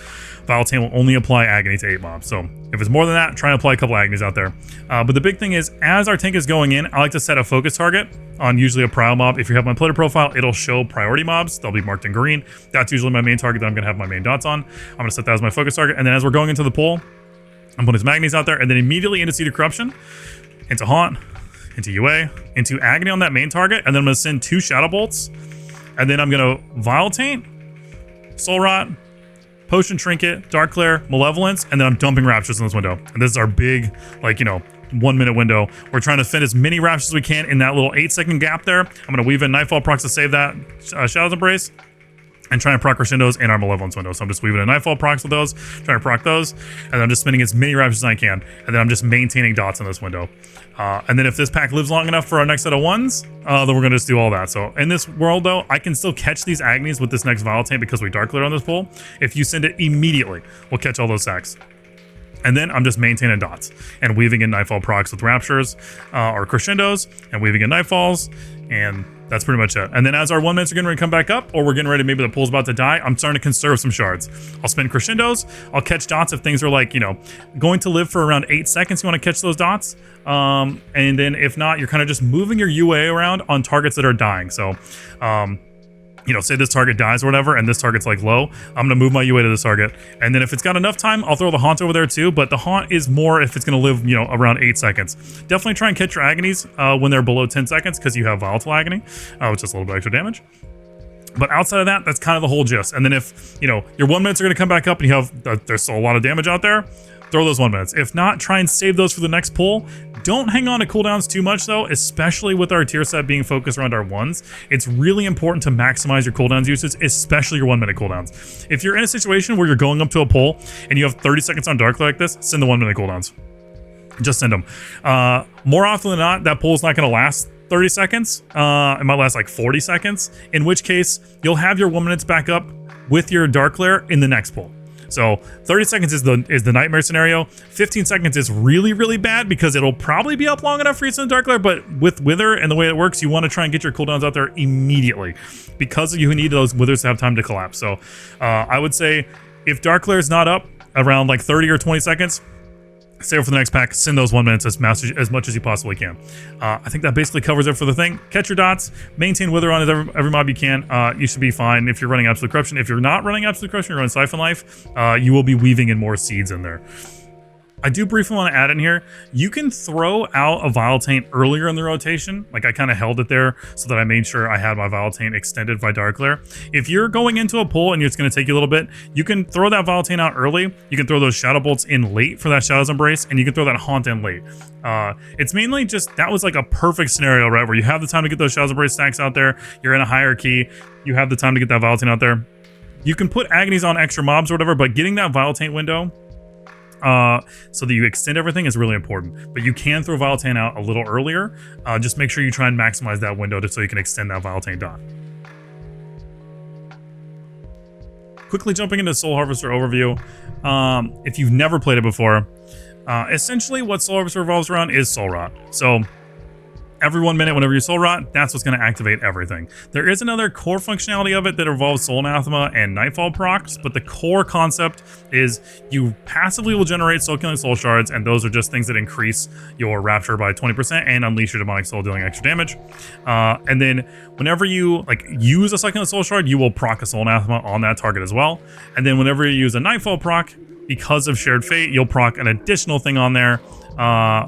Vile Taint will only apply agony to 8 mobs. So if it's more than that, try and apply a couple agonies out there. But the big thing is, as our tank is going in, I like to set a focus target on usually a Prio mob. If you have my player profile, it'll show priority mobs. They'll be marked in green. That's usually my main target that I'm going to have my main dots on. I'm going to set that as my focus target. And then as we're going into the pool, I'm putting some agonies out there, and then immediately into Seed of Corruption, into Haunt, into UA, into Agony on that main target, and then I'm going to send 2 Shadow Bolts, and then I'm going to Vile Taint, Soul Rot, Potion Trinket, Dark Lair, Malevolence, and then I'm dumping Raptures in this window. And this is our big, 1-minute window. We're trying to fit as many Raptures as we can in that little 8-second gap there. I'm going to weave in Nightfall procs to save that Shadow's Embrace. and trying to proc crescendos in our malevolence window. So I'm just weaving in nightfall procs with those, trying to proc those, and then I'm just spending as many raptures as I can, and then I'm just maintaining dots in this window. And then if this pack lives long enough for our next set of ones, then we're gonna just do all that. So in this world though, I can still catch these agonies with this next Vial Taint because we Dark Clear on this pull. If you send it immediately, we'll catch all those sacks. And then I'm just maintaining dots and weaving in Nightfall procs with Raptures or Crescendos and weaving in Nightfalls, and that's pretty much it. And then as our 1 minutes are getting ready to come back up, or we're getting ready, maybe the pool's about to die, I'm starting to conserve some shards. I'll spend Crescendos, I'll catch dots if things are like, you know, going to live for around 8 seconds, you want to catch those dots. And then if not, you're kind of just moving your UA around on targets that are dying. So, you know, say this target dies or whatever, and this target's like low, I'm gonna move my UA to this target. And then if it's got enough time, I'll throw the Haunt over there too, but the Haunt is more if it's gonna live, you know, around 8 seconds. Definitely try and catch your Agonies when they're below 10 seconds, because you have Volatile Agony, which is a little bit extra damage. But outside of that, that's kind of the whole gist. And then if, you know, your 1 minutes are gonna come back up and you have, there's still a lot of damage out there, throw those 1 minutes. If not, try and save those for the next pull. Don't hang on to cooldowns too much though, especially with our tier set being focused around our ones. It's really important to maximize your cooldowns usage, especially your 1 minute cooldowns. If you're in a situation where you're going up to a pull and you have 30 seconds on Dark like this, send the 1 minute cooldowns. Just send them. More often than not, that pull is not going to last 30 seconds. It might last like 40 seconds, in which case you'll have your 1 minutes back up with your Dark Lair in the next pull. So 30 seconds is the nightmare scenario. 15 seconds is really, really bad because it'll probably be up long enough for you to send Dark Lair, but with Wither and the way it works, you want to try and get your cooldowns out there immediately because you need those Withers to have time to collapse. So I would say if Dark Lair is not up around like 30 or 20 seconds, save it for the next pack, send those 1 minutes as much as you possibly can. I think that basically covers it for the thing. Catch your dots, maintain Wither on every mob you can. You should be fine if you're running Absolute Corruption. If you're not running Absolute Corruption, you're running Siphon Life, you will be weaving in more seeds in there. I do briefly want to add in here, you can throw out a Vial Taint earlier in the rotation. Like I kind of held it there so that I made sure I had my Vial Taint extended by Dark Lair. If you're going into a pull and it's going to take you a little bit, you can throw that Vial Taint out early. You can throw those Shadow Bolts in late for that Shadow's Embrace, and you can throw that Haunt in late. It's mainly just, that was like a perfect scenario, right? Where you have the time to get those Shadow's Embrace stacks out there, you're in a hierarchy, you have the time to get that Vial Taint out there. You can put Agonies on extra mobs or whatever, but getting that Vial Taint window so that you extend everything is really important. But you can throw Vial Taint out a little earlier. Just make sure you try and maximize that window so you can extend that Vial Taint dot. Quickly jumping into Soul Harvester overview. If you've never played it before, essentially what Soul Harvester revolves around is Soul Rot. So every 1 minute, whenever you Soul Rot, that's what's going to activate everything. There is another core functionality of it that involves Soul Anathema and Nightfall procs, but the core concept is you passively will generate Soul Killing Soul Shards, and those are just things that increase your Rapture by 20% and unleash your Demonic Soul, dealing extra damage. And then whenever you use a Soul Killing Soul Shard, you will proc a Soul Anathema on that target as well. And then whenever you use a Nightfall proc, because of Shared Fate, you'll proc an additional thing on there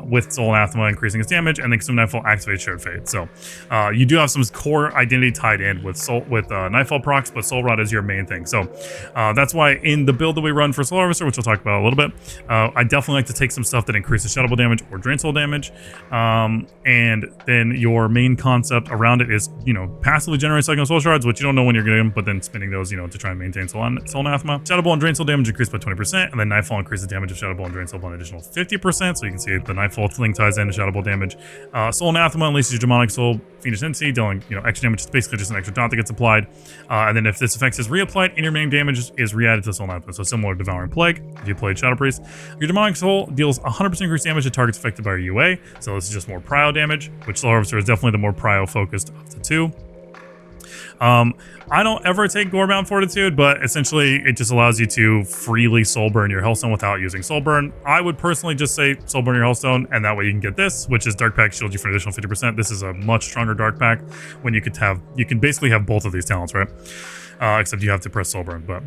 with Soul Anathema increasing its damage, and then Consume Nightfall activates Shared Fate. So you do have some core identity tied in with Nightfall procs, but Soul Rot is your main thing. So that's why in the build that we run for Soul Harvester, which we'll talk about a little bit, I definitely like to take some stuff that increases Shadow Ball damage or Drain Soul damage, and then your main concept around it is, you know, passively generate Soul Shards, which you don't know when you're getting them, but then spending those, you know, to try and maintain Soul Anathema. Shadow Ball and Drain Soul damage increased by 20%, and then Nightfall increases damage of Shadow Ball and Drain Soul by an additional 50%, so you can see the Nightfall link ties into Shadow Ball damage. Soul Anathema unleashes your Demonic Soul Fiendish Entity, dealing, you know, extra damage. It's basically just an extra dot that gets applied. And then if this effect is reapplied, in your main damage is re-added to Soul Anathema. So similar to Devouring Plague, if you played Shadow Priest. Your Demonic Soul deals 100% increased damage to targets affected by your UA. So this is just more prio damage, which Soul Harvester is definitely the more prio focused of the two. I don't ever take Gorebound Fortitude, but essentially it just allows you to freely soul burn your Hellstone without using soul burn. I would personally just say soul burn your Hellstone, and that way you can get this, which is Dark Pack shields you for an additional 50%. This is a much stronger Dark Pack when you can basically have both of these talents, right? Except you have to press soul burn, but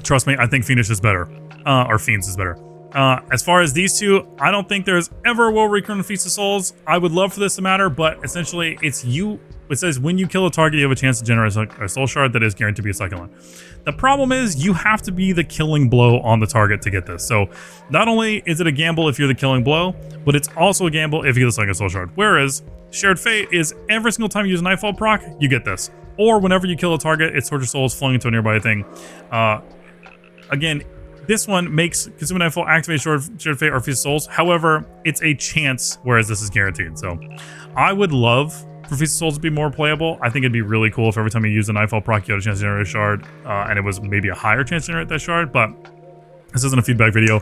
trust me, I think Fiendish is better, or Fiends is better. As far as these two, I don't think there's ever a world recurrent Feast of Souls. I would love for this to matter, but essentially it's you. It says when you kill a target, you have a chance to generate a soul shard that is guaranteed to be a second one. The problem is you have to be the killing blow on the target to get this. So not only is it a gamble if you're the killing blow, but it's also a gamble if you get the second soul shard. Whereas Shared Fate is every single time you use a Nightfall proc, you get this. Or whenever you kill a target, its Torture Soul is flung into a nearby thing. Again, this one makes Consuming Nightfall activate Shared Fate or Feast of Souls. However, it's a chance, whereas this is guaranteed. So I would love for Feast of Souls to be more playable. I think it'd be really cool if every time you use a Nightfall proc, you had a chance to generate a shard, and it was maybe a higher chance to generate that shard, but this isn't a feedback video.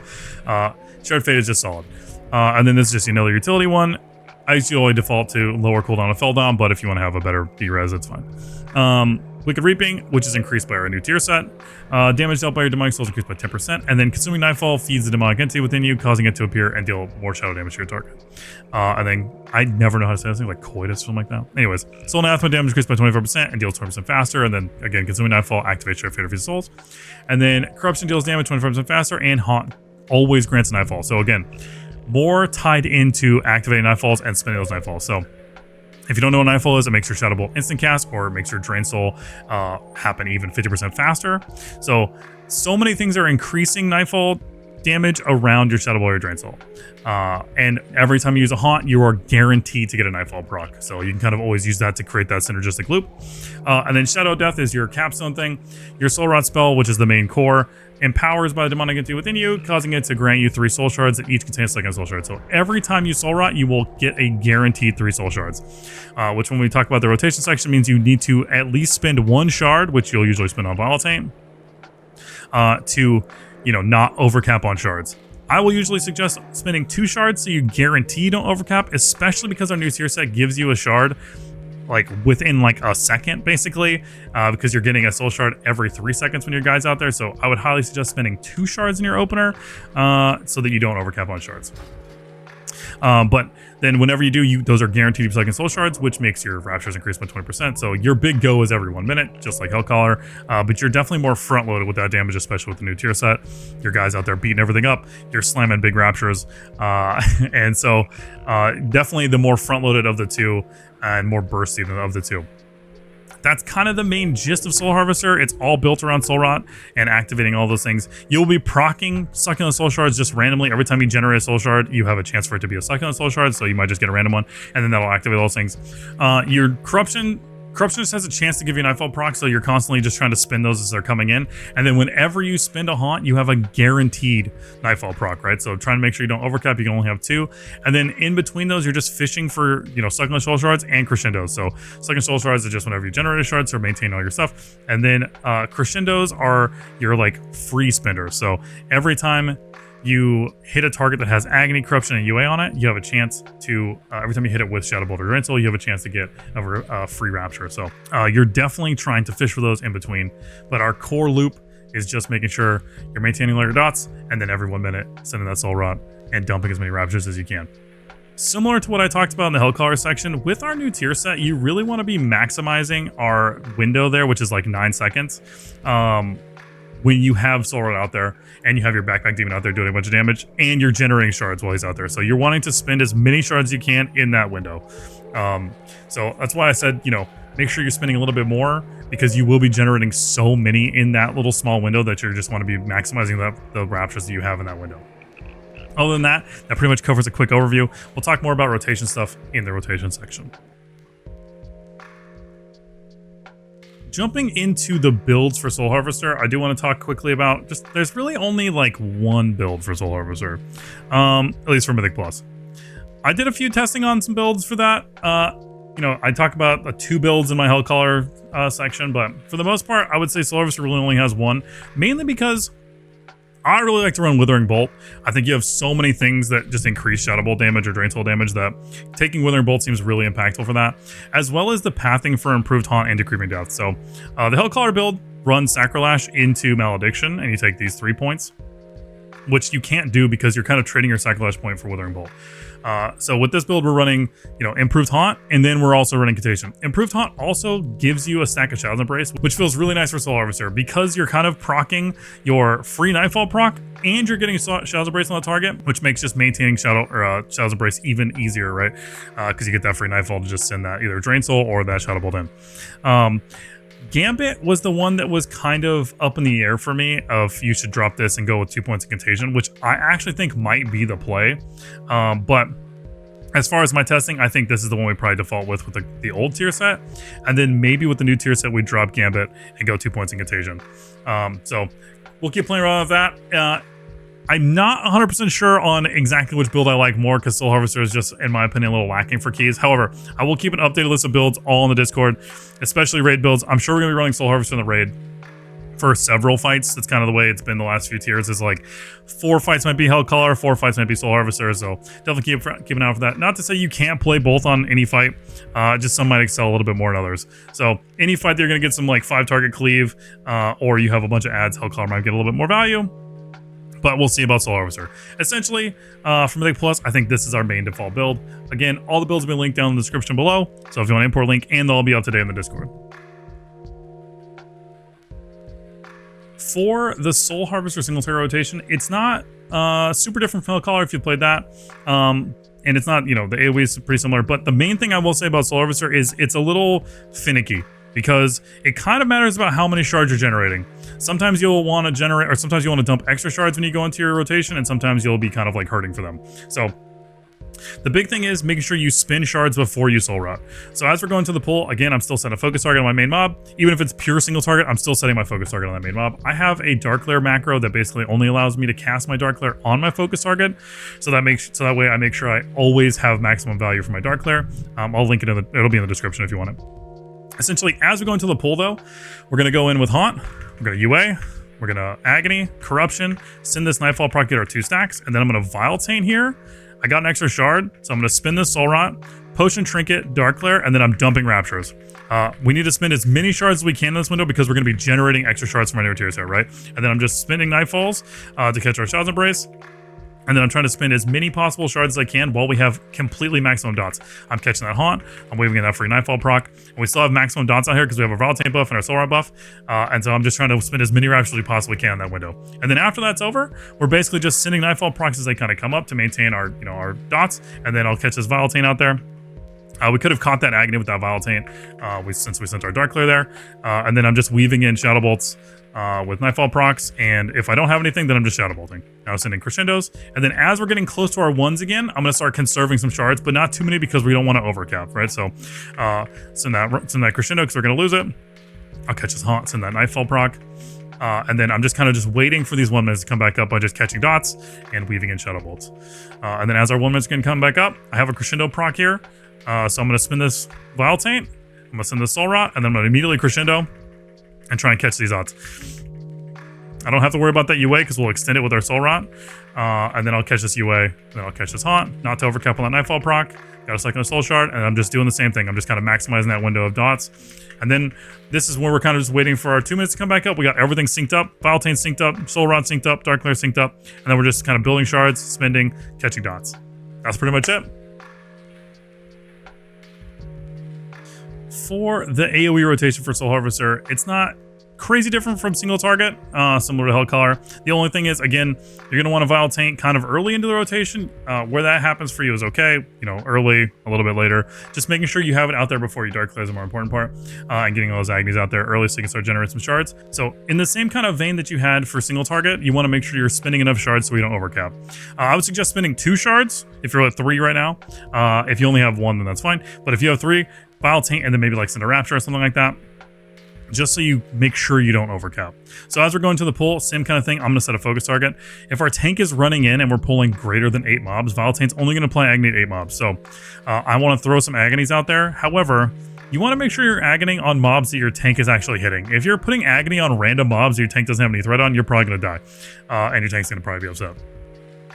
Shared Fate is just solid. And then this is just another utility one. I usually default to lower cooldown of Feldom, but if you want to have a better D-res, it's fine. Wicked Reaping, which is increased by our new tier set. Damage dealt by your demonic souls increased by 10%, and then Consuming Nightfall feeds the demonic entity within you, causing it to appear and deal more shadow damage to your target. And then I never know how to say this thing, like coitus or something like that. Anyways, Soul Anathema damage increased by 25% and deals 20% faster, and then again, Consuming Nightfall activates Shared Fate or Feast of Souls. And then Corruption deals damage 25% faster, and Haunt always grants Nightfall. So again, more tied into activating Nightfalls and spending those Nightfalls. So if you don't know what Nightfall is, it makes your Shadow Bolt instant cast, or it makes your Drain Soul happen even 50% faster. So many things are increasing Nightfall damage around your Shadow Bolt or your Drain Soul. And every time you use a Haunt, you are guaranteed to get a Nightfall proc. So you can kind of always use that to create that synergistic loop. And then Shadow Death is your capstone thing. Your Soul Rot spell, which is the main core, empowers by the demonic entity within you, causing it to grant you 3 soul shards that each contain a second soul shard. So every time you soul rot, you will get a guaranteed 3 soul shards, which when we talk about the rotation section means you need to at least spend 1 shard, which you'll usually spend on Volatile, to, you know, not overcap on shards. I will usually suggest spending 2 shards so you guarantee you don't overcap, especially because our new tier set gives you a shard like within like a second, basically, because you're getting a soul shard every 3 seconds when your guy's out there. So I would highly suggest spending 2 shards in your opener so that you don't overcap on shards. But then whenever you do, those are guaranteed to be second soul shards, which makes your raptures increase by 20%. So your big go is every 1 minute, just like Hellcaller. But you're definitely more front loaded with that damage, especially with the new tier set. Your guys out there beating everything up, you're slamming big raptures. And so definitely the more front loaded of the two and more bursty of the two. That's kind of the main gist of Soul Harvester. It's all built around Soul Rot and activating all those things. You'll be proccing Succulent Soul Shards just randomly. Every time you generate a Soul Shard, you have a chance for it to be a Succulent Soul Shard, so you might just get a random one, and then that'll activate those things. Your Corruption just has a chance to give you Nightfall proc, so you're constantly just trying to spin those as they're coming in. And then whenever you spend a Haunt, you have a guaranteed Nightfall proc, right? So trying to make sure you don't overcap, you can only have 2. And then in between those, you're just fishing for, you know, Succulent Soul Shards and Crescendos. So Succulent Soul Shards are just whenever you generate a shard, so maintain all your stuff. And then Crescendos are your like free spenders. So every time you hit a target that has Agony, Corruption, and UA on it, you have a chance to, every time you hit it with Shadow Bolt or Drain Soul, you have a chance to get a free Rapture. So you're definitely trying to fish for those in between. But our core loop is just making sure you're maintaining all your dots, and then every 1 minute, sending that Soul Rot and dumping as many Raptures as you can. Similar to what I talked about in the Hellcaller section, with our new tier set, you really want to be maximizing our window there, which is like 9 seconds. When you have Soul Rot out there and you have your Backpack Demon out there doing a bunch of damage and you're generating shards while he's out there. So you're wanting to spend as many shards as you can in that window. So that's why I said, you know, make sure you're spending a little bit more, because you will be generating so many in that little small window that you just want to be maximizing the raptures that you have in that window. Other than that, that pretty much covers a quick overview. We'll talk more about rotation stuff in the rotation section. Jumping into the builds for Soul Harvester, I do want to talk quickly about there's really only like 1 build for Soul Harvester, at least for Mythic Plus. I did a few testing on some builds for that. You know, I talk about 2 builds in my Hellcaller section, but for the most part, I would say Soul Harvester really only has 1, mainly because I really like to run Withering Bolt. I think you have so many things that just increase Shadow Bolt damage or Drain Soul damage that taking Withering Bolt seems really impactful for that, as well as the pathing for improved Haunt and Decreeping Death. So the Hellcaller build runs Sacrilash into Malediction, and you take these 3 points. which you can't do because you're kind of trading your Psychological Point for Withering Bolt. So with this build, we're running, Improved Haunt, and then we're also running Contagion. Improved Haunt also gives you a stack of Shadow's Embrace, which feels really nice for Soul Harvester because you're kind of proccing your free Nightfall proc, and you're getting Shadow's Embrace on the target, which makes just maintaining Shadow's Embrace even easier, right? Because you get that free Nightfall to just send that either Drain Soul or that Shadow Bolt in. Gambit was the one that was kind of up in the air for me of you should drop this and go with 2 points of Contagion, which I actually think might be the play. But as far as my testing, I think this is the one we probably default with the old tier set. And then maybe with the new tier set, we drop Gambit and go 2 points in Contagion. So we'll keep playing around with that. I'm not 100% sure on exactly which build I like more because Soul Harvester is just, in my opinion, a little lacking for keys. However, I will keep an updated list of builds all in the Discord, especially raid builds. I'm sure we're going to be running Soul Harvester in the raid for several fights. That's kind of the way it's been the last few tiers. Is like 4 fights might be Hellcaller, 4 fights might be Soul Harvester. So definitely keep an eye out for that. Not to say you can't play both on any fight. Just some might excel a little bit more than others. So any fight that you're going to get some like 5 target cleave, or you have a bunch of adds, Hellcaller might get a little bit more value. But we'll see about Soul Harvester. Essentially, for Mythic Plus, I think this is our main default build. Again, all the builds have been linked down in the description below. So if you want to import a link, and they'll all be up to date in the Discord. For the Soul Harvester single tier rotation, it's not super different from Hellcaller if you played that. And it's not, the AoE is pretty similar. But the main thing I will say about Soul Harvester is it's a little finicky, because it kind of matters about how many shards you're generating. Sometimes you'll want to generate, or sometimes you want to dump extra shards when you go into your rotation, and sometimes you'll be kind of like hurting for them. So the big thing is making sure you spin shards before you soul rot. So as we're going to the pool, again, I'm still setting a focus target on my main mob. Even if it's pure single target, I'm still setting my focus target on that main mob. I have a Dark Lair macro that basically only allows me to cast my Dark Lair on my focus target. So that way I make sure I always have maximum value for my Dark Lair. I'll link it it'll be in the description if you want it. Essentially, as we go into the pool, though, we're going to go in with Haunt, we're going to UA, we're going to Agony, Corruption, send this Nightfall proc, get our 2 stacks, and then I'm going to Vile Taint here. I got an extra shard, so I'm going to spin this Soul Rot, Potion Trinket, Dark Lair, and then I'm dumping Raptures. We need to spend as many shards as we can in this window because we're going to be generating extra shards from our new tier set, right? And then I'm just spinning Nightfalls to catch our Shadow's Embrace. And then I'm trying to spend as many possible shards as I can while we have completely maximum dots. I'm catching that Haunt. I'm waving in that free Nightfall proc. And we still have maximum dots out here because we have a Vile Taint buff and our Soul Rot buff. And so I'm just trying to spend as many Raptures as we possibly can in that window. And then after that's over, we're basically just sending Nightfall procs as they kind of come up to maintain our, our dots. And then I'll catch this Vile Taint out there. We could have caught that Agony with that Vile Taint since we sent our Dark Lair there. And then I'm just weaving in Shadow Bolts with Nightfall procs, and if I don't have anything, then I'm just Shadow Bolting. Now sending Crescendos, and then as we're getting close to our 1s again, I'm going to start conserving some shards, but not too many because we don't want to overcap, right? So send that Crescendo because we're going to lose it. I'll catch his Haunt, send that Nightfall proc. And then I'm just kind of waiting for these 1 minutes to come back up by just catching dots and weaving in Shadow Bolts. And then as our 1 minutes can come back up, I have a Crescendo proc here. So I'm going to spin this Vile Taint, I'm going to send this Soul Rot, and then I'm going to immediately Crescendo and try and catch these dots. I don't have to worry about that UA because we'll extend it with our Soul Rot. And then I'll catch this UA, then I'll catch this Haunt, not to overcap on that Nightfall proc. Got a second Soul Shard, and I'm just doing the same thing. I'm just kind of maximizing that window of dots. And then this is where we're kind of just waiting for our 2 minutes to come back up. We got everything synced up, Vile Taint synced up, Soul Rot synced up, Dark Lair synced up, and then we're just kind of building shards, spending, catching dots. That's pretty much it. For the AoE rotation for Soul Harvester, it's not crazy different from single target, similar to Hellcaller. The only thing is, again, you're going to want to Vile Taint kind of early into the rotation. Where that happens for you is okay, early, a little bit later. Just making sure you have it out there before you Dark Lair is the more important part, and getting those Agonies out there early so you can start generating some shards. So in the same kind of vein that you had for single target, you want to make sure you're spending enough shards so we don't overcap. I would suggest spending 2 shards if you're at 3 right now. If you only have 1, then that's fine. But if you have 3, Vile Taint and then maybe like send a Rapture or something like that, just so you make sure you don't overcap. So as we're going to the pool, same kind of thing, I'm going to set a focus target. If our tank is running in and we're pulling greater than 8 mobs, Vile Taint's only going to apply Agony to 8 mobs. So I want to throw some Agonies out there. However, you want to make sure you're Agony on mobs that your tank is actually hitting. If you're putting Agony on random mobs your tank doesn't have any threat on, you're probably going to die. And your tank's going to probably be upset.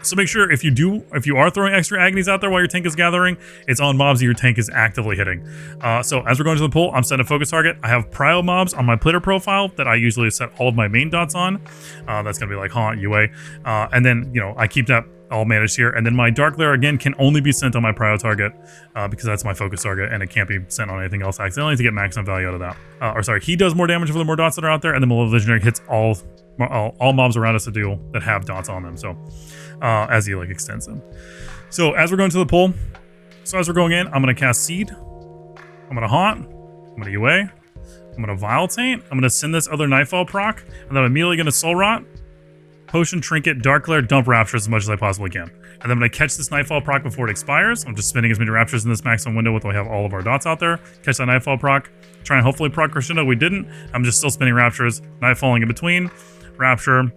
So make sure if you are throwing extra agonies out there while your tank is gathering, it's on mobs that your tank is actively hitting. So as we're going to the pool, I'm setting a focus target. I have prio mobs on my player profile that I usually set all of my main dots on. That's going to be like Haunt, UA. And then, I keep that all managed here. And then my Dark Lair, again, can only be sent on my prio target because that's my focus target, and it can't be sent on anything else accidentally to get maximum value out of that. He does more damage for the more dots that are out there, and the Malevolent Visionary hits all mobs around us that have dots on them. So as he extends them. So as we're going to the pool, as we're going in, I'm going to cast Seed. I'm going to Haunt. I'm going to UA. I'm going to Vile Taint. I'm going to send this other Nightfall proc, and then I'm immediately going to Soul Rot, Potion, Trinket, Dark Lair, dump Raptures as much as I possibly can. And then I'm going to catch this Nightfall proc before it expires. I'm just spinning as many Raptures in this maximum window until we have all of our dots out there. Catch that Nightfall proc. Try and hopefully proc Crescendo. We didn't. I'm just still spinning Raptures. Nightfalling in between. Rapture.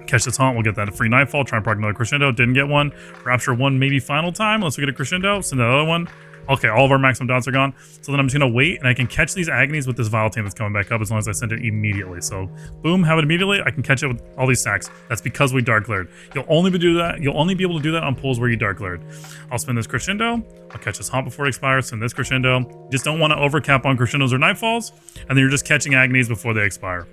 Catch this Haunt. We'll get that free Nightfall. Try and proc another Crescendo. Didn't get one. Rapture one maybe final time. Unless we get a Crescendo. Send that other one. Okay, all of our maximum dots are gone. So then I'm just going to wait, and I can catch these agonies with this Vile Taint that's coming back up as long as I send it immediately. So boom, have it immediately. I can catch it with all these stacks. That's because we Dark Laired. You'll only be able to do that on pools where you Dark Laired. I'll spin this Crescendo. I'll catch this Haunt before it expires. Send this Crescendo. You just don't want to overcap on Crescendos or Nightfalls, and then you're just catching agonies before they expire.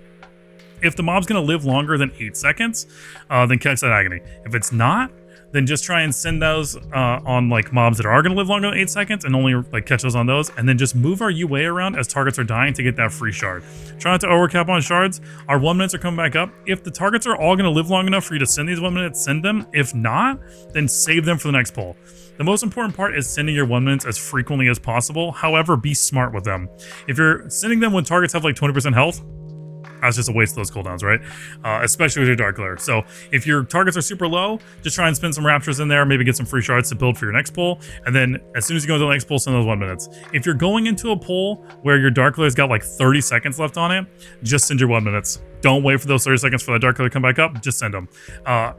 If the mob's going to live longer than 8 seconds, then catch that agony. If it's not, then just try and send those on mobs that are going to live longer than 8 seconds and only catch those on those, and then just move our UA around as targets are dying to get that free shard. Try not to overcap on shards. Our 1 minutes are coming back up. If the targets are all going to live long enough for you to send these 1 minutes, send them. If not, then save them for the next pull. The most important part is sending your 1 minutes as frequently as possible. However, be smart with them. If you're sending them when targets have 20% health, that's just a waste of those cooldowns, right? Especially with your Dark Lair. So if your targets are super low, just try and spin some Raptures in there, maybe get some free shards to build for your next pull, and then as soon as you go to the next pull, send those 1 minutes. If you're going into a pull where your Dark Lair's got 30 seconds left on it, just send your 1 minutes. Don't wait for those 30 seconds for that Dark Lair to come back up, just send them.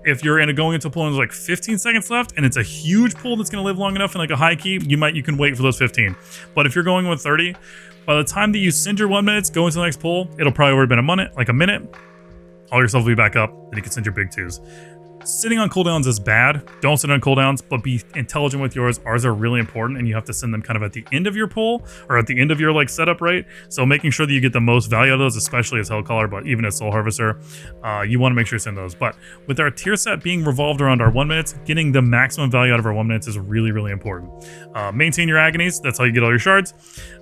If you're going into a pull and there's 15 seconds left and it's a huge pull that's going to live long enough in a high key, you can wait for those 15. But if you're going with 30, by the time that you send your 1 minutes, go into the next pull, it'll probably already been a minute. All your stuff will be back up, then you can send your big twos. Sitting on cooldowns is bad. Don't sit on cooldowns, but be intelligent with yours. Ours are really important, and you have to send them kind of at the end of your pull or at the end of your setup, right? So making sure that you get the most value out of those, especially as Hellcaller, but even as Soul Harvester, you want to make sure you send those. But with our tier set being revolved around our 1 minutes, getting the maximum value out of our 1 minutes is really, really important. Maintain your agonies. That's how you get all your shards.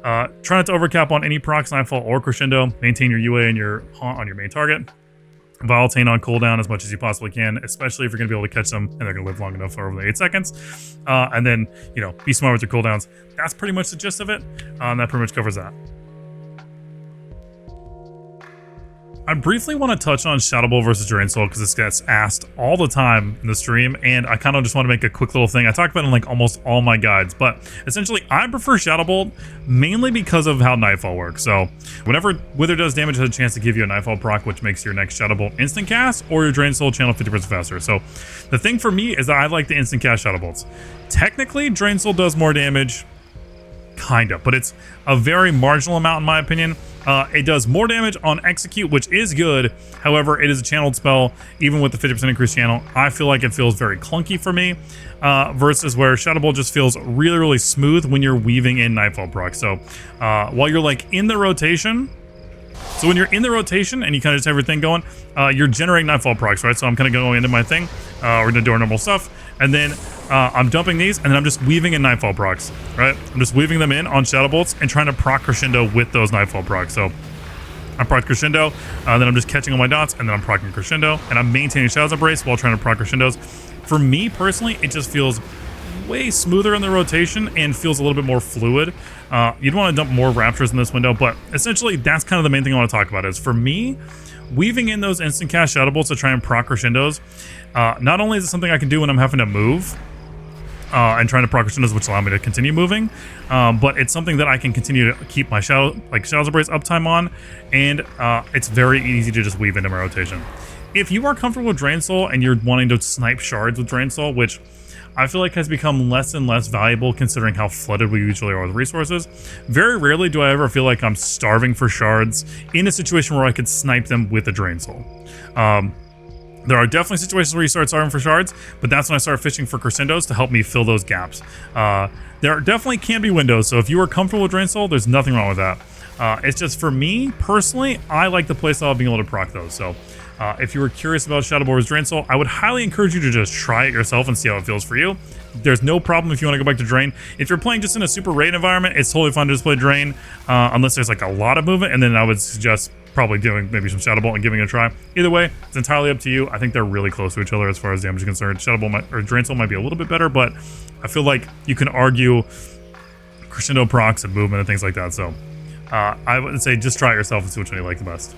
Try not to overcap on any procs, Nightfall, or Crescendo. Maintain your UA and your Haunt on your main target. Vile Taint on cooldown as much as you possibly can, especially if you're going to be able to catch them and they're going to live long enough for over the 8 seconds. And then, be smart with your cooldowns. That's pretty much the gist of it. And that pretty much covers that. I briefly want to touch on Shadow Bolt versus Drain Soul because this gets asked all the time in the stream, and I kind of just want to make a quick little thing. I talked about it in almost all my guides, but essentially I prefer Shadow Bolt mainly because of how Nightfall works. So whenever Wither does damage, it has a chance to give you a Nightfall proc, which makes your next Shadow Bolt instant cast, or your Drain Soul channel 50% faster. So the thing for me is that I like the instant cast Shadow Bolts. Technically, Drain Soul does more damage, kind of, but it's a very marginal amount in my opinion. It does more damage on execute, which is good. However, it is a channeled spell. Even with the 50% increased channel, I feel like it feels very clunky for me, versus where Shadow Bolt just feels really, really smooth when you're weaving in Nightfall proc. So while you're in the rotation, so when you're in the rotation and you kind of just have everything going, you're generating Nightfall procs, right? So I'm kind of going into my thing. We're gonna do our normal stuff, and then I'm dumping these, and then I'm just weaving in Nightfall procs, right? I'm just weaving them in on Shadow Bolts and trying to proc Crescendo with those Nightfall procs. So I'm proc Crescendo, then I'm just catching all my dots, and then I'm procking Crescendo, and I'm maintaining Shadow's Embrace while trying to proc Crescendos. For me personally, it just feels way smoother in the rotation and feels a little bit more fluid. You'd want to dump more Raptures in this window, but essentially that's kind of the main thing I want to talk about is, for me, weaving in those instant cast Shadow Bolts to try and proc Crescendos, not only is it something I can do when I'm having to move, and trying to proc Crescendos, which allow me to continue moving, but it's something that I can continue to keep my Shadow's Embrace uptime on, and it's very easy to just weave into my rotation. If you are comfortable with Drain Soul and you're wanting to snipe shards with Drain Soul, which I feel like has become less and less valuable considering how flooded we usually are with resources, very rarely do I ever feel like I'm starving for shards in a situation where I could snipe them with a Drain Soul. There are definitely situations where you start starving for shards, but that's when I start fishing for crescendos to help me fill those gaps. There definitely can be windows, so if you are comfortable with Drain Soul, there's nothing wrong with that. It's just for me, personally, I like the playstyle of being able to proc those. So if you were curious about Shadow Border's Drain Soul, I would highly encourage you to just try it yourself and see how it feels for you. There's no problem if you want to go back to Drain. If you're playing just in a super raid environment, it's totally fine to just play Drain, unless there's like a lot of movement, and then I would suggest probably doing maybe some Shadow Bolt and giving it a try. Either way, it's entirely up to you. I think they're really close to each other as far as damage is concerned. Shadow Bolt or Drain Soul might be a little bit better, but I feel like you can argue crescendo procs and movement and things like that. So I would say just try it yourself and see which one you like the best.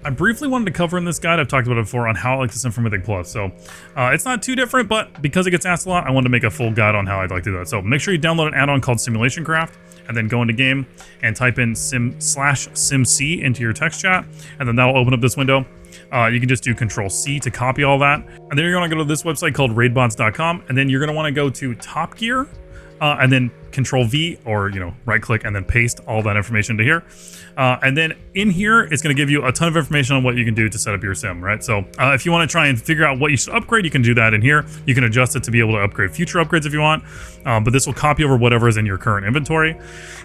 I briefly wanted to cover in this guide, I've talked about it before, on how I like to sim for Mythic Plus. So it's not too different, but because it gets asked a lot, I wanted to make a full guide on how I'd like to do that. So make sure you download an add-on called Simulation Craft, and then go into game and type in sim/simc into your text chat, and then that'll open up this window. You can just do Control-C to copy all that. And then you're gonna go to this website called raidbots.com, and then you're gonna wanna go to Top Gear, and then Control-V, or right click and then paste all that information to here. And then in here, it's going to give you a ton of information on what you can do to set up your sim, right? So if you want to try and figure out what you should upgrade, you can do that in here. You can adjust it to be able to upgrade future upgrades if you want, but this will copy over whatever is in your current inventory.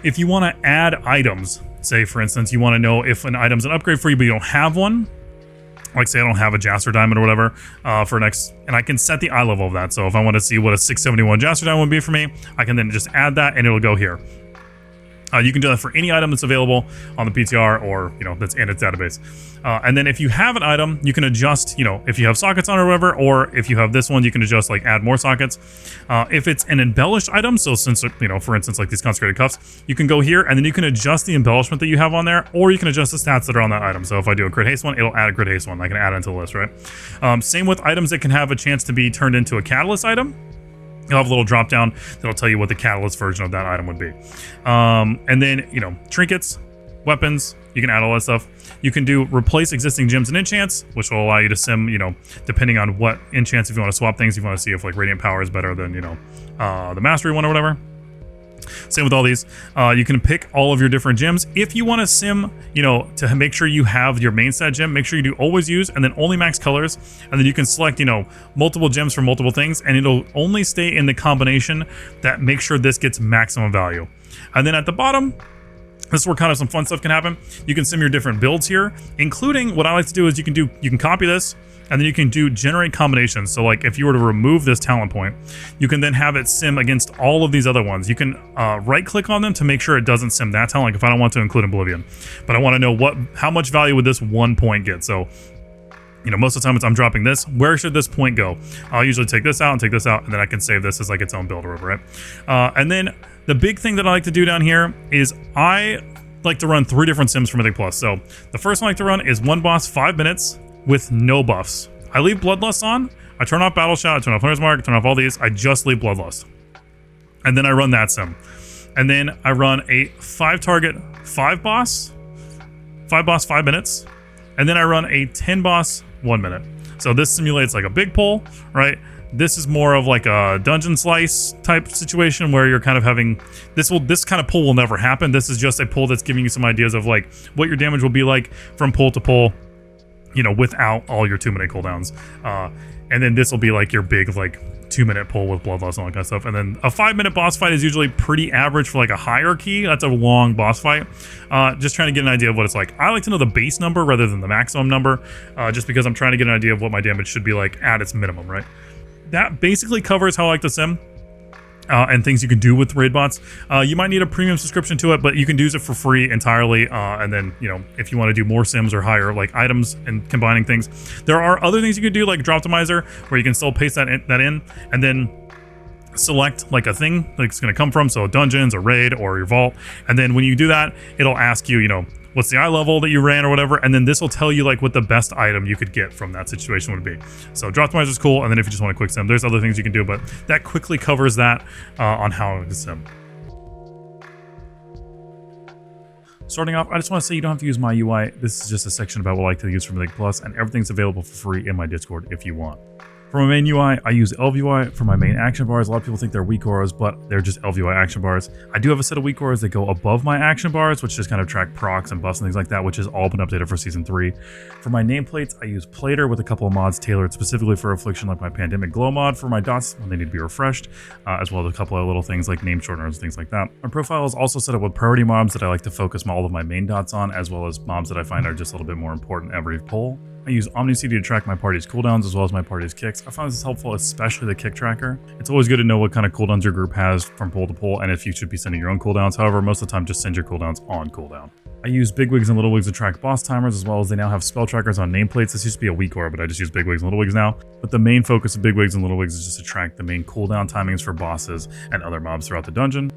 If you want to add items, say for instance, you want to know if an item's an upgrade for you, but you don't have one, like say I don't have a Jaster Diamond or whatever for next, and I can set the eye level of that. So if I want to see what a 671 Jaster Diamond would be for me, I can then just add that and it'll go here. You can do that for any item that's available on the PTR or, that's in its database. And then if you have an item, you can adjust, if you have sockets on or whatever, or if you have this one, you can adjust, like add more sockets. If it's an embellished item, so since, for instance, like these consecrated cuffs, you can go here and then you can adjust the embellishment that you have on there, or you can adjust the stats that are on that item. So if I do a crit haste one, it'll add a crit haste one. I can add it to the list, right? Same with items that can have a chance to be turned into a catalyst item. You'll have a little drop down that'll tell you what the catalyst version of that item would be. And then, trinkets, weapons, you can add all that stuff. You can do replace existing gems and enchants, which will allow you to sim, depending on what enchants, if you want to swap things, if you want to see if like Radiant Power is better than, the Mastery one or whatever. Same with all these. You can pick all of your different gems. If you want to sim, to make sure you have your main set gem, make sure you do always use and then only max colors. And then you can select, multiple gems for multiple things, and it'll only stay in the combination that makes sure this gets maximum value. And then at the bottom, this is where kind of some fun stuff can happen. You can sim your different builds here, including what I like to do is you can copy this, and then you can do generate combinations. So like if you were to remove this talent point, you can then have it sim against all of these other ones. You can right click on them to make sure it doesn't sim that talent, like if I don't want to include Oblivion. But I want to know how much value would this 1 point get. So most of the time I'm dropping this. Where should this point go? I'll usually take this out and take this out, and then I can save this as like its own build or whatever, right? And then the big thing that I like to do down here is I like to run 3 different sims for Mythic Plus. So the first one I like to run is one boss, 5 minutes with no buffs. I leave Bloodlust on, I turn off Battle Shout, I turn off Hunter's Mark, I turn off all these, I just leave Bloodlust. And then I run that sim. And then I run a 5 target, 5 boss, 5 minutes. And then I run a 10 boss, 1 minute. So this simulates like a big pull, right? This is more of like a dungeon slice type situation where you're kind of having, this kind of pull will never happen. This is just a pull that's giving you some ideas of like what your damage will be like from pull to pull, without all your 2-minute cooldowns. And then this will be like your big like 2-minute pull with Bloodlust and all that kind of stuff. And then a 5-minute boss fight is usually pretty average for like a hierarchy. That's a long boss fight. Just trying to get an idea of what it's like. I like to know the base number rather than the maximum number, just because I'm trying to get an idea of what my damage should be like at its minimum, right? That basically covers how I like to sim. And things you can do with raid bots. You might need a premium subscription to it, but you can use it for free entirely. And then, if you want to do more sims or higher like items and combining things, there are other things you could do like Droptimizer, where you can still paste that in and then select like a thing like it's going to come from. So dungeons or raid or your vault. And then when you do that, it'll ask you, what's the eye level that you ran or whatever, and then this will tell you like what the best item you could get from that situation would be. So Droptimizer is cool, and then if you just want a quick sim, there's other things you can do, but that quickly covers that on how to sim. Starting off, I just want to say you don't have to use my UI. This is just a section about what I like to use for Mythic Plus, and everything's available for free in my Discord if you want. For my main UI, I use LVUI for my main action bars. A lot of people think they're weak auras, but they're just LVUI action bars. I do have a set of weak auras that go above my action bars, which just kind of track procs and buffs and things like that, which has all been updated for Season 3. For my nameplates, I use Plater with a couple of mods tailored specifically for Affliction, like my Pandemic Glow mod for my dots when they need to be refreshed, as well as a couple of little things like name shorteners and things like that. My profile is also set up with priority mobs that I like to focus all of my main dots on, as well as mobs that I find are just a little bit more important every pull. I use OmniCD to track my party's cooldowns as well as my party's kicks. I find this helpful, especially the kick tracker. It's always good to know what kind of cooldowns your group has from pull to pull, and if you should be sending your own cooldowns. However, most of the time, just send your cooldowns on cooldown. I use big wigs and little wigs to track boss timers, as well as they now have spell trackers on nameplates. This used to be a weak aura, but I just use big wigs and little wigs now. But the main focus of big wigs and little wigs is just to track the main cooldown timings for bosses and other mobs throughout the dungeon.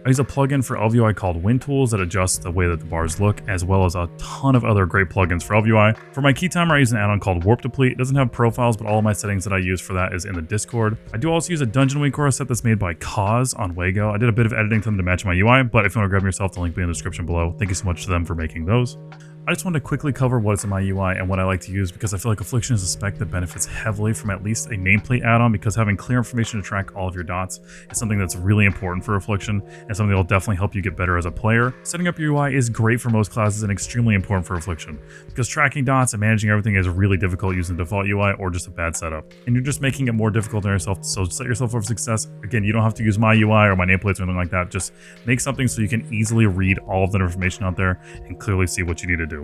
I use a plugin for LVUI called Wind Tools that adjusts the way that the bars look, as well as a ton of other great plugins for LVUI. For my key timer, I use an add-on called Warp Deplete. It doesn't have profiles, but all of my settings that I use for that is in the Discord. I do also use a Dungeon Week aura set that's made by Cause on Wago. I did a bit of editing to them to match my UI, but if you want to grab them yourself, the link will be in the description below. Thank you so much to them for making those. I just wanted to quickly cover what's in my UI and what I like to use, because I feel like Affliction is a spec that benefits heavily from at least a nameplate add-on, because having clear information to track all of your dots is something that's really important for Affliction and something that will definitely help you get better as a player. Setting up your UI is great for most classes and extremely important for Affliction, because tracking dots and managing everything is really difficult using the default UI or just a bad setup. And you're just making it more difficult on yourself, so set yourself up for success. Again, you don't have to use my UI or my nameplates or anything like that. Just make something so you can easily read all of the information out there and clearly see what you need to do.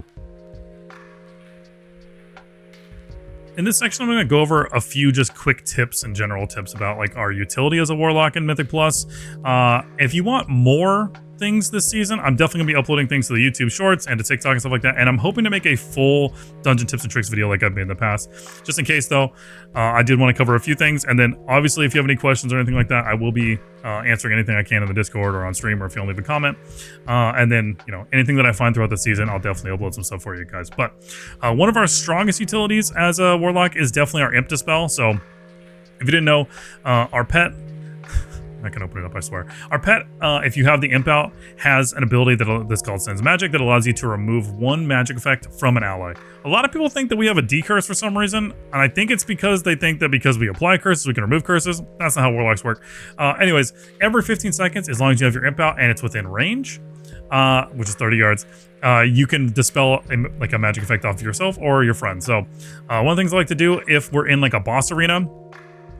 In this section, I'm going to go over a few just quick tips and general tips about like our utility as a Warlock in Mythic Plus. If you want more things this season, I'm definitely gonna be uploading things to the YouTube Shorts and to TikTok and stuff like that, and I'm hoping to make a full dungeon tips and tricks video like I've made in the past. Just in case though, I did want to cover a few things, and then obviously if you have any questions or anything like that, I will be answering anything I can in the Discord or on stream, or if you want to leave a comment, and then anything that I find throughout the season, I'll definitely upload some stuff for you guys. But one of our strongest utilities as a Warlock is definitely our Imp Dispel. So if you didn't know, our pet, I can open it up, I swear. Our pet, if you have the Imp out, has an ability that's called Sends Magic that allows you to remove one magic effect from an ally. A lot of people think that we have a decurse for some reason, and I think it's because they think that because we apply curses, we can remove curses. That's not how Warlocks work. Anyways, every 15 seconds, as long as you have your Imp out and it's within range, which is 30 yards, you can dispel a magic effect off yourself or your friend. So one of the things I like to do if we're in like a boss arena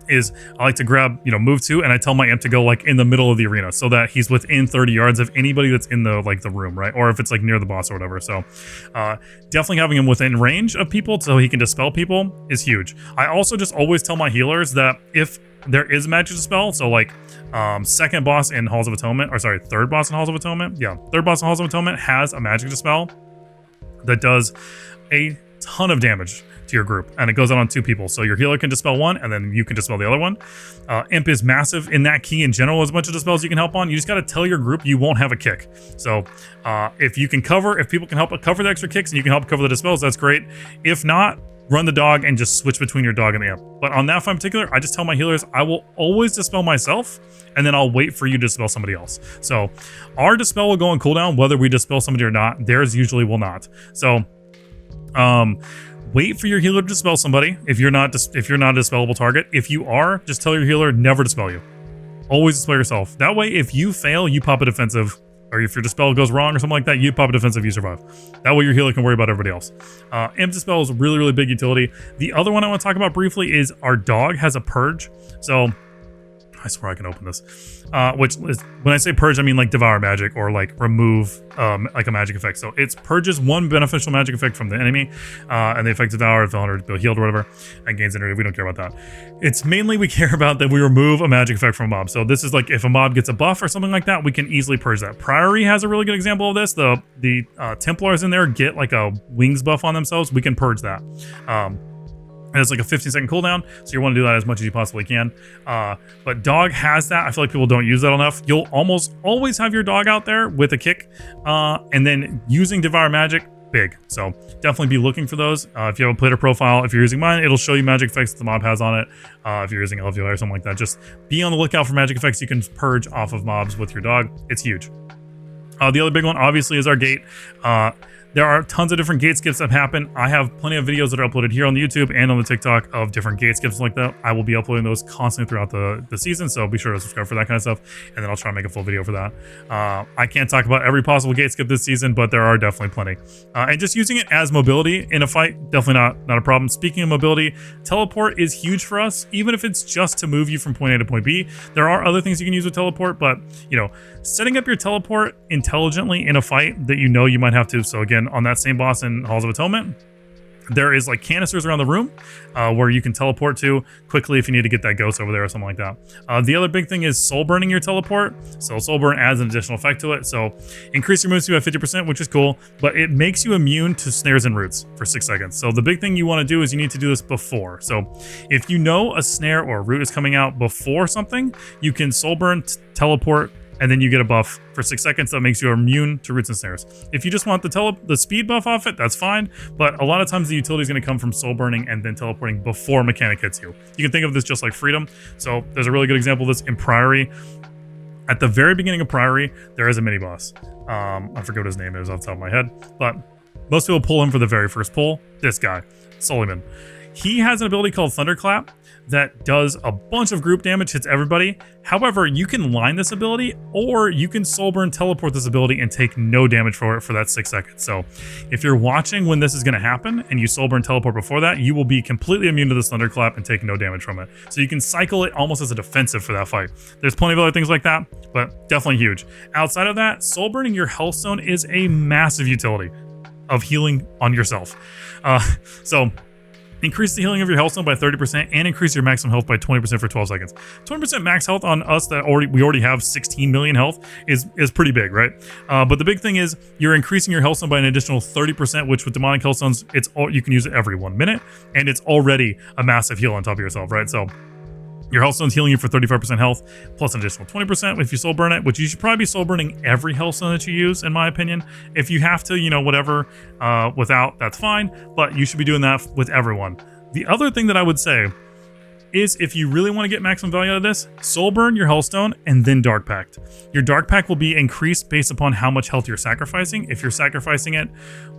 is I like to grab, move to, and I tell my Imp to go like in the middle of the arena so that he's within 30 yards of anybody that's in the the room, right? Or if it's like near the boss or whatever. So definitely having him within range of people so he can dispel people is huge. I also just always tell my healers that if there is magic dispel, so like second boss in Halls of Atonement, or sorry, third boss in Halls of Atonement. Yeah, third boss in Halls of Atonement has a magic dispel that does a ton of damage to your group, and it goes out on 2 people, so your healer can dispel one and then you can dispel the other one. Imp is massive in that key in general, as much of dispels you can help on. You just got to tell your group you won't have a kick. So if people can help cover the extra kicks and you can help cover the dispels, that's great. If not, run the dog and just switch between your dog and the Imp. But on that fight in particular, I just tell my healers I will always dispel myself, and then I'll wait for you to dispel somebody else. So our dispel will go on cooldown whether we dispel somebody or not. Theirs usually will not. So wait for your healer to dispel somebody if you're not a dispellable target. If you are, just tell your healer never dispel you. Always dispel yourself. That way, if you fail, you pop a defensive, or if your dispel goes wrong or something like that, you pop a defensive, you survive. That way your healer can worry about everybody else. Imp Dispel is a really, really big utility. The other one I want to talk about briefly is our dog has a purge. So I swear I can open this. Which is, when I say purge, I mean like devour magic or like remove like a magic effect. So it purges one beneficial magic effect from the enemy, and the effect devour, if they're healed or whatever, and gains energy. We don't care about that. It's mainly we care about that we remove a magic effect from a mob. So this is like if a mob gets a buff or something like that, we can easily purge that. Priory has a really good example of this. The Templars in there get like a wings buff on themselves. We can purge that. And it's like a 15-second cooldown, so you want to do that as much as you possibly can. But dog has that. I feel like people don't use that enough. You'll almost always have your dog out there with a kick, and then using Devour Magic, big. So definitely be looking for those. If you have a Plater profile, if you're using mine, it'll show you magic effects that the mob has on it. If you're using LVI or something like that, just be on the lookout for magic effects you can purge off of mobs with your dog. It's huge. The other big one, obviously, is our gate. There are tons of different gate skips that happen. I have plenty of videos that are uploaded here on the YouTube and on the TikTok of different gate skips like that. I will be uploading those constantly throughout the season, so be sure to subscribe for that kind of stuff, and then I'll try to make a full video for that. I can't talk about every possible gate skip this season, but there are definitely plenty. And just using it as mobility in a fight, definitely not a problem. Speaking of mobility, teleport is huge for us, even if it's just to move you from point A to point B. There are other things you can use with teleport, but setting up your teleport intelligently in a fight that you might have to. So again, on that same boss in Halls of Atonement, there is like canisters around the room where you can teleport to quickly if you need to get that ghost over there or something like that. The other big thing is soul burning your teleport. So soul burn adds an additional effect to it. So increase your move speed by 50%, which is cool, but it makes you immune to snares and roots for 6 seconds. So the big thing you want to do is you need to do this before. So if you know a snare or a root is coming out before something, you can soul burn, teleport, and then you get a buff for 6 seconds that makes you immune to roots and snares. If you just want the speed buff off it, that's fine, but a lot of times the utility is going to come from soul burning and then teleporting before mechanic hits you. You can think of this just like freedom. So there's a really good example of this in Priory. At the very beginning of Priory, there is a mini boss. I forget what his name is off the top of my head, but most people pull him for the very first pull. This guy, Suleiman. He has an ability called Thunderclap that does a bunch of group damage, hits everybody. However, you can line this ability, or you can soul burn teleport this ability and take no damage for it for that 6 seconds. So if you're watching when this is going to happen and you soul burn teleport before that, you will be completely immune to this Thunderclap and take no damage from it. So you can cycle it almost as a defensive for that fight. There's plenty of other things like that, but definitely huge. Outside of that, soul burning your Healthstone is a massive utility of healing on yourself. So increase the healing of your Healthstone by 30% and increase your maximum health by 20% for 12 seconds. 20% max health on us that we already have 16 million health is pretty big, right? But the big thing is you're increasing your Healthstone by an additional 30%, which with demonic Healthstones, you can use it every 1 minute, and it's already a massive heal on top of yourself, right? So your Healthstone's healing you for 35% health, plus an additional 20% if you soul burn it, which you should probably be soul burning every Healthstone that you use, in my opinion. If you have to, whatever, without, that's fine, but you should be doing that with everyone. The other thing that I would say is if you really want to get maximum value out of this, soul burn your Healthstone and then Dark Pact. Your Dark Pact will be increased based upon how much health you're sacrificing. If you're sacrificing it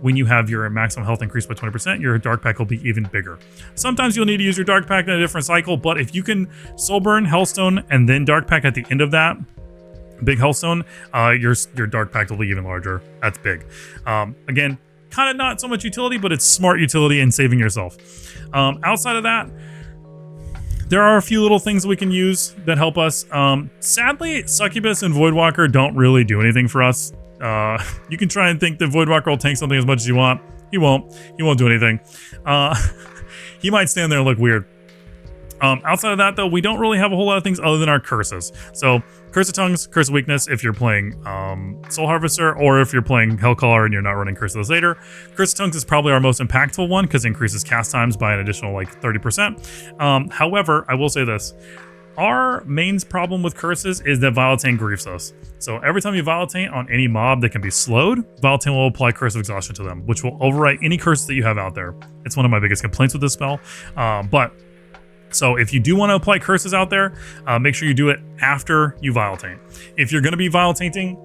when you have your maximum health increased by 20%, your Dark Pact will be even bigger. Sometimes you'll need to use your Dark Pact in a different cycle, but if you can soul burn Healthstone and then Dark Pact at the end of that big Healthstone, your Dark Pact will be even larger. That's big. Again, kind of not so much utility, but it's smart utility and saving yourself. Outside of that, there are a few little things we can use that help us. Sadly, Succubus and Voidwalker don't really do anything for us. You can try and think that Voidwalker will tank something as much as you want. He won't. He won't do anything. He might stand there and look weird. Outside of that, though, we don't really have a whole lot of things other than our curses. So, Curse of Tongues, Curse of Weakness if you're playing Soul Harvester, or if you're playing Hellcaller and you're not running Curse of the Satyr. Curse of Tongues is probably our most impactful one because it increases cast times by an additional 30%. However, I will say this. Our main problem with curses is that Violetane griefs us. So every time you Violetane on any mob that can be slowed, Violetane will apply Curse of Exhaustion to them, which will overwrite any curse that you have out there. It's one of my biggest complaints with this spell. So if you do want to apply curses out there, make sure you do it after you Violetane. If you're going to be Violetating,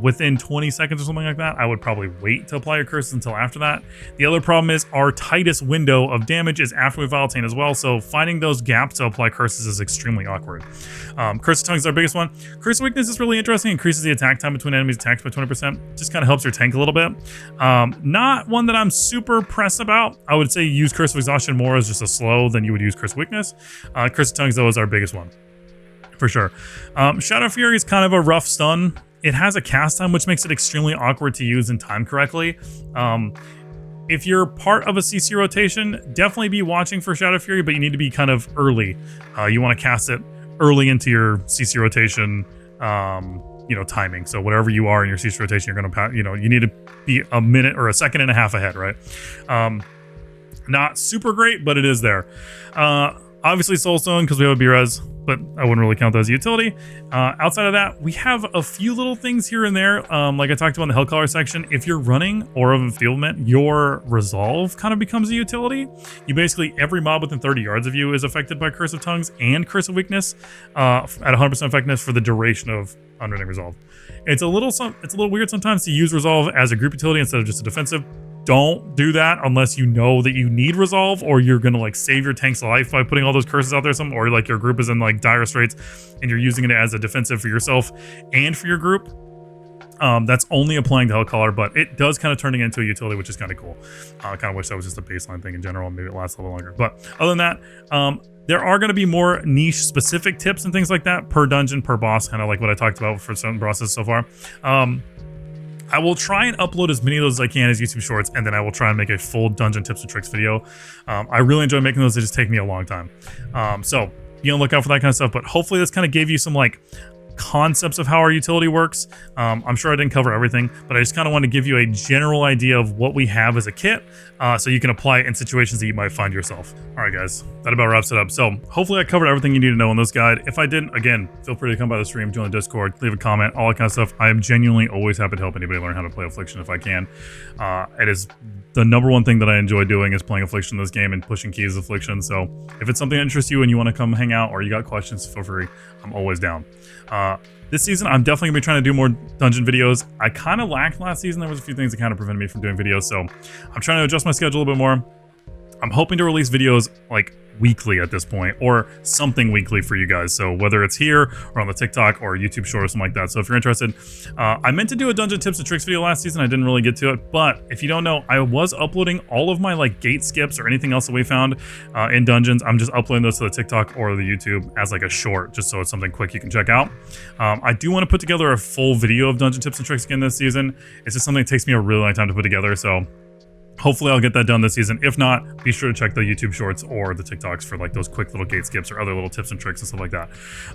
within 20 seconds or something like that, I would probably wait to apply your curses until after that. The other problem is our tightest window of damage is after we Violetane as well, so finding those gaps to apply curses is extremely awkward. Curse of Tongues is our biggest one. Curse of Weakness is really interesting. Increases the attack time between enemies' attacks by 20%. Just kind of helps your tank a little bit. Not one that I'm super pressed about. I would say use Curse of Exhaustion more as just a slow than you would use Curse of Weakness. Curse of Tongues, though, is our biggest one. For sure. Shadow Fury is kind of a rough stun. It has a cast time, which makes it extremely awkward to use and time correctly. If you're part of a CC rotation, definitely be watching for Shadow Fury, but you need to be kind of early. You want to cast it early into your CC rotation, timing. So whatever you are in your CC rotation, you're going to, you need to be a minute or a second and a half ahead, right? Not super great, but it is there. Obviously Soulstone because we have a B-Res, but I wouldn't really count that as a utility. Outside of that, we have a few little things here and there. Like I talked about in the Hellcaller section, if you're running Aura of Enfeeblement, your Resolve kind of becomes a utility. You basically, every mob within 30 yards of you is affected by Curse of Tongues and Curse of Weakness at 100% effectiveness for the duration of Unending Resolve. It's a little weird sometimes to use Resolve as a group utility instead of just a defensive. Don't do that unless you know that you need Resolve, or you're gonna like save your tank's life by putting all those curses out there, or like your group is in like dire straits and you're using it as a defensive for yourself and for your group. That's only applying to Hellcaller, but it does kind of turn it into a utility, which is kind of cool. I kind of wish that was just a baseline thing in general, and maybe it lasts a little longer. But other than that, there are going to be more niche specific tips and things like that per dungeon, per boss, kind of like what I talked about for some bosses so far. I will try and upload as many of those as I can as YouTube Shorts, and then I will try and make a full dungeon tips and tricks video. I really enjoy making those. They just take me a long time. So be on the lookout for that kind of stuff, but hopefully this kind of gave you some like concepts of how our utility works. I'm sure I didn't cover everything, but I just kind of want to give you a general idea of what we have as a kit, so you can apply it in situations that you might find yourself. All right, guys, that about wraps it up. So hopefully I covered everything you need to know in this guide. If I didn't, again, feel free to come by the stream, join the Discord, leave a comment, all that kind of stuff. I am genuinely always happy to help anybody learn how to play Affliction if I can. It is the #1 thing that I enjoy doing is playing Affliction in this game and pushing keys Affliction. So if it's something that interests you and you want to come hang out or you got questions, feel free. I'm always down. This season, I'm definitely gonna be trying to do more dungeon videos. I kind of lacked last season. There was a few things that kind of prevented me from doing videos, so I'm trying to adjust my schedule a little bit more. I'm hoping to release videos like weekly at this point, or something weekly for you guys. So whether it's here or on the TikTok or YouTube short or something like that. So if you're interested, I meant to do a dungeon tips and tricks video last season. I didn't really get to it, but if you don't know, I was uploading all of my like gate skips or anything else that we found in dungeons. I'm just uploading those to the TikTok or the YouTube as like a short, just so it's something quick you can check out. I do want to put together a full video of dungeon tips and tricks again this season. It's just something that takes me a really long time to put together, so hopefully I'll get that done this season. If not, be sure to check the YouTube shorts or the TikToks for like those quick little gate skips or other little tips and tricks and stuff like that.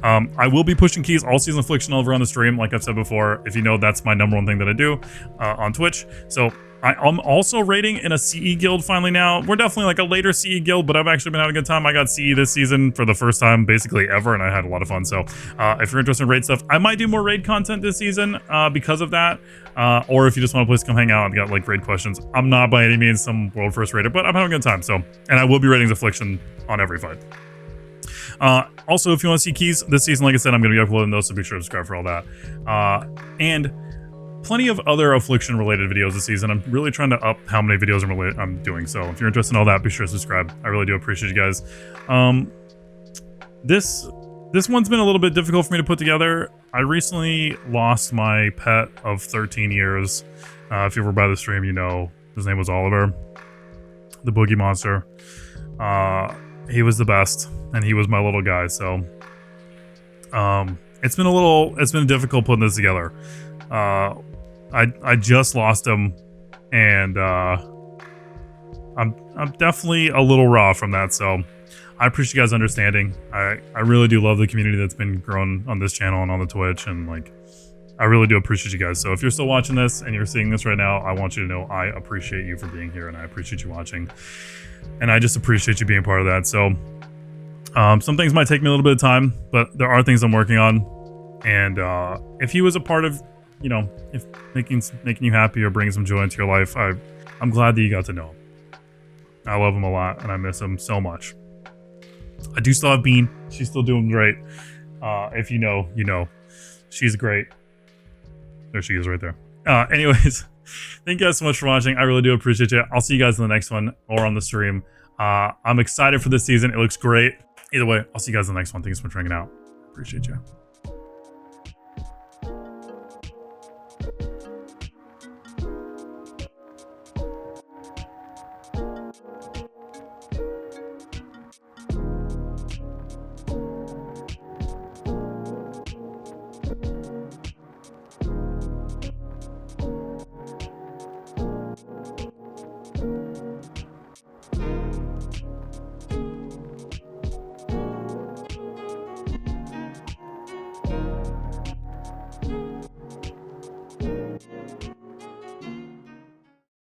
I will be pushing keys all season Affliction over on the stream, like I've said before. If you know, that's my #1 thing that I do on Twitch. So I'm also raiding in a CE guild finally now. We're definitely like a later CE guild, but I've actually been having a good time. I got CE this season for the first time basically ever, and I had a lot of fun. So if you're interested in raid stuff, I might do more raid content this season because of that. Or if you just want a place to come hang out and got like raid questions. I'm not by any means some world first raider, but I'm having a good time. So, and I will be raiding Affliction on every fight. Also, if you want to see keys this season, like I said, I'm going to be uploading those, so be sure to subscribe for all that. And plenty of other Affliction related videos this season. I'm really trying to up how many videos I'm doing. So if you're interested in all that, be sure to subscribe. I really do appreciate you guys. This one's been a little bit difficult for me to put together. I recently lost my pet of 13 years. If you were by the stream, you know his name was Oliver, the boogie monster. He was the best, and he was my little guy. So it's been difficult putting this together. I just lost him, and I'm definitely a little raw from that. So I appreciate you guys understanding. I really do love the community that's been grown on this channel and on the Twitch, and like I really do appreciate you guys. So if you're still watching this and you're seeing this right now, I want you to know I appreciate you for being here, and I appreciate you watching, and I just appreciate you being part of that. So some things might take me a little bit of time, but there are things I'm working on, and if he was a part of, you know, if making you happy or bringing some joy into your life, I'm glad that you got to know him. I love him a lot, and I miss him so much. I do still have Bean. She's still doing great. If you know, you know. She's great. There she is right there. Anyways, thank you guys so much for watching. I really do appreciate you. I'll see you guys in the next one or on the stream. I'm excited for this season. It looks great. Either way, I'll see you guys in the next one. Thanks so much for hanging out. Appreciate you.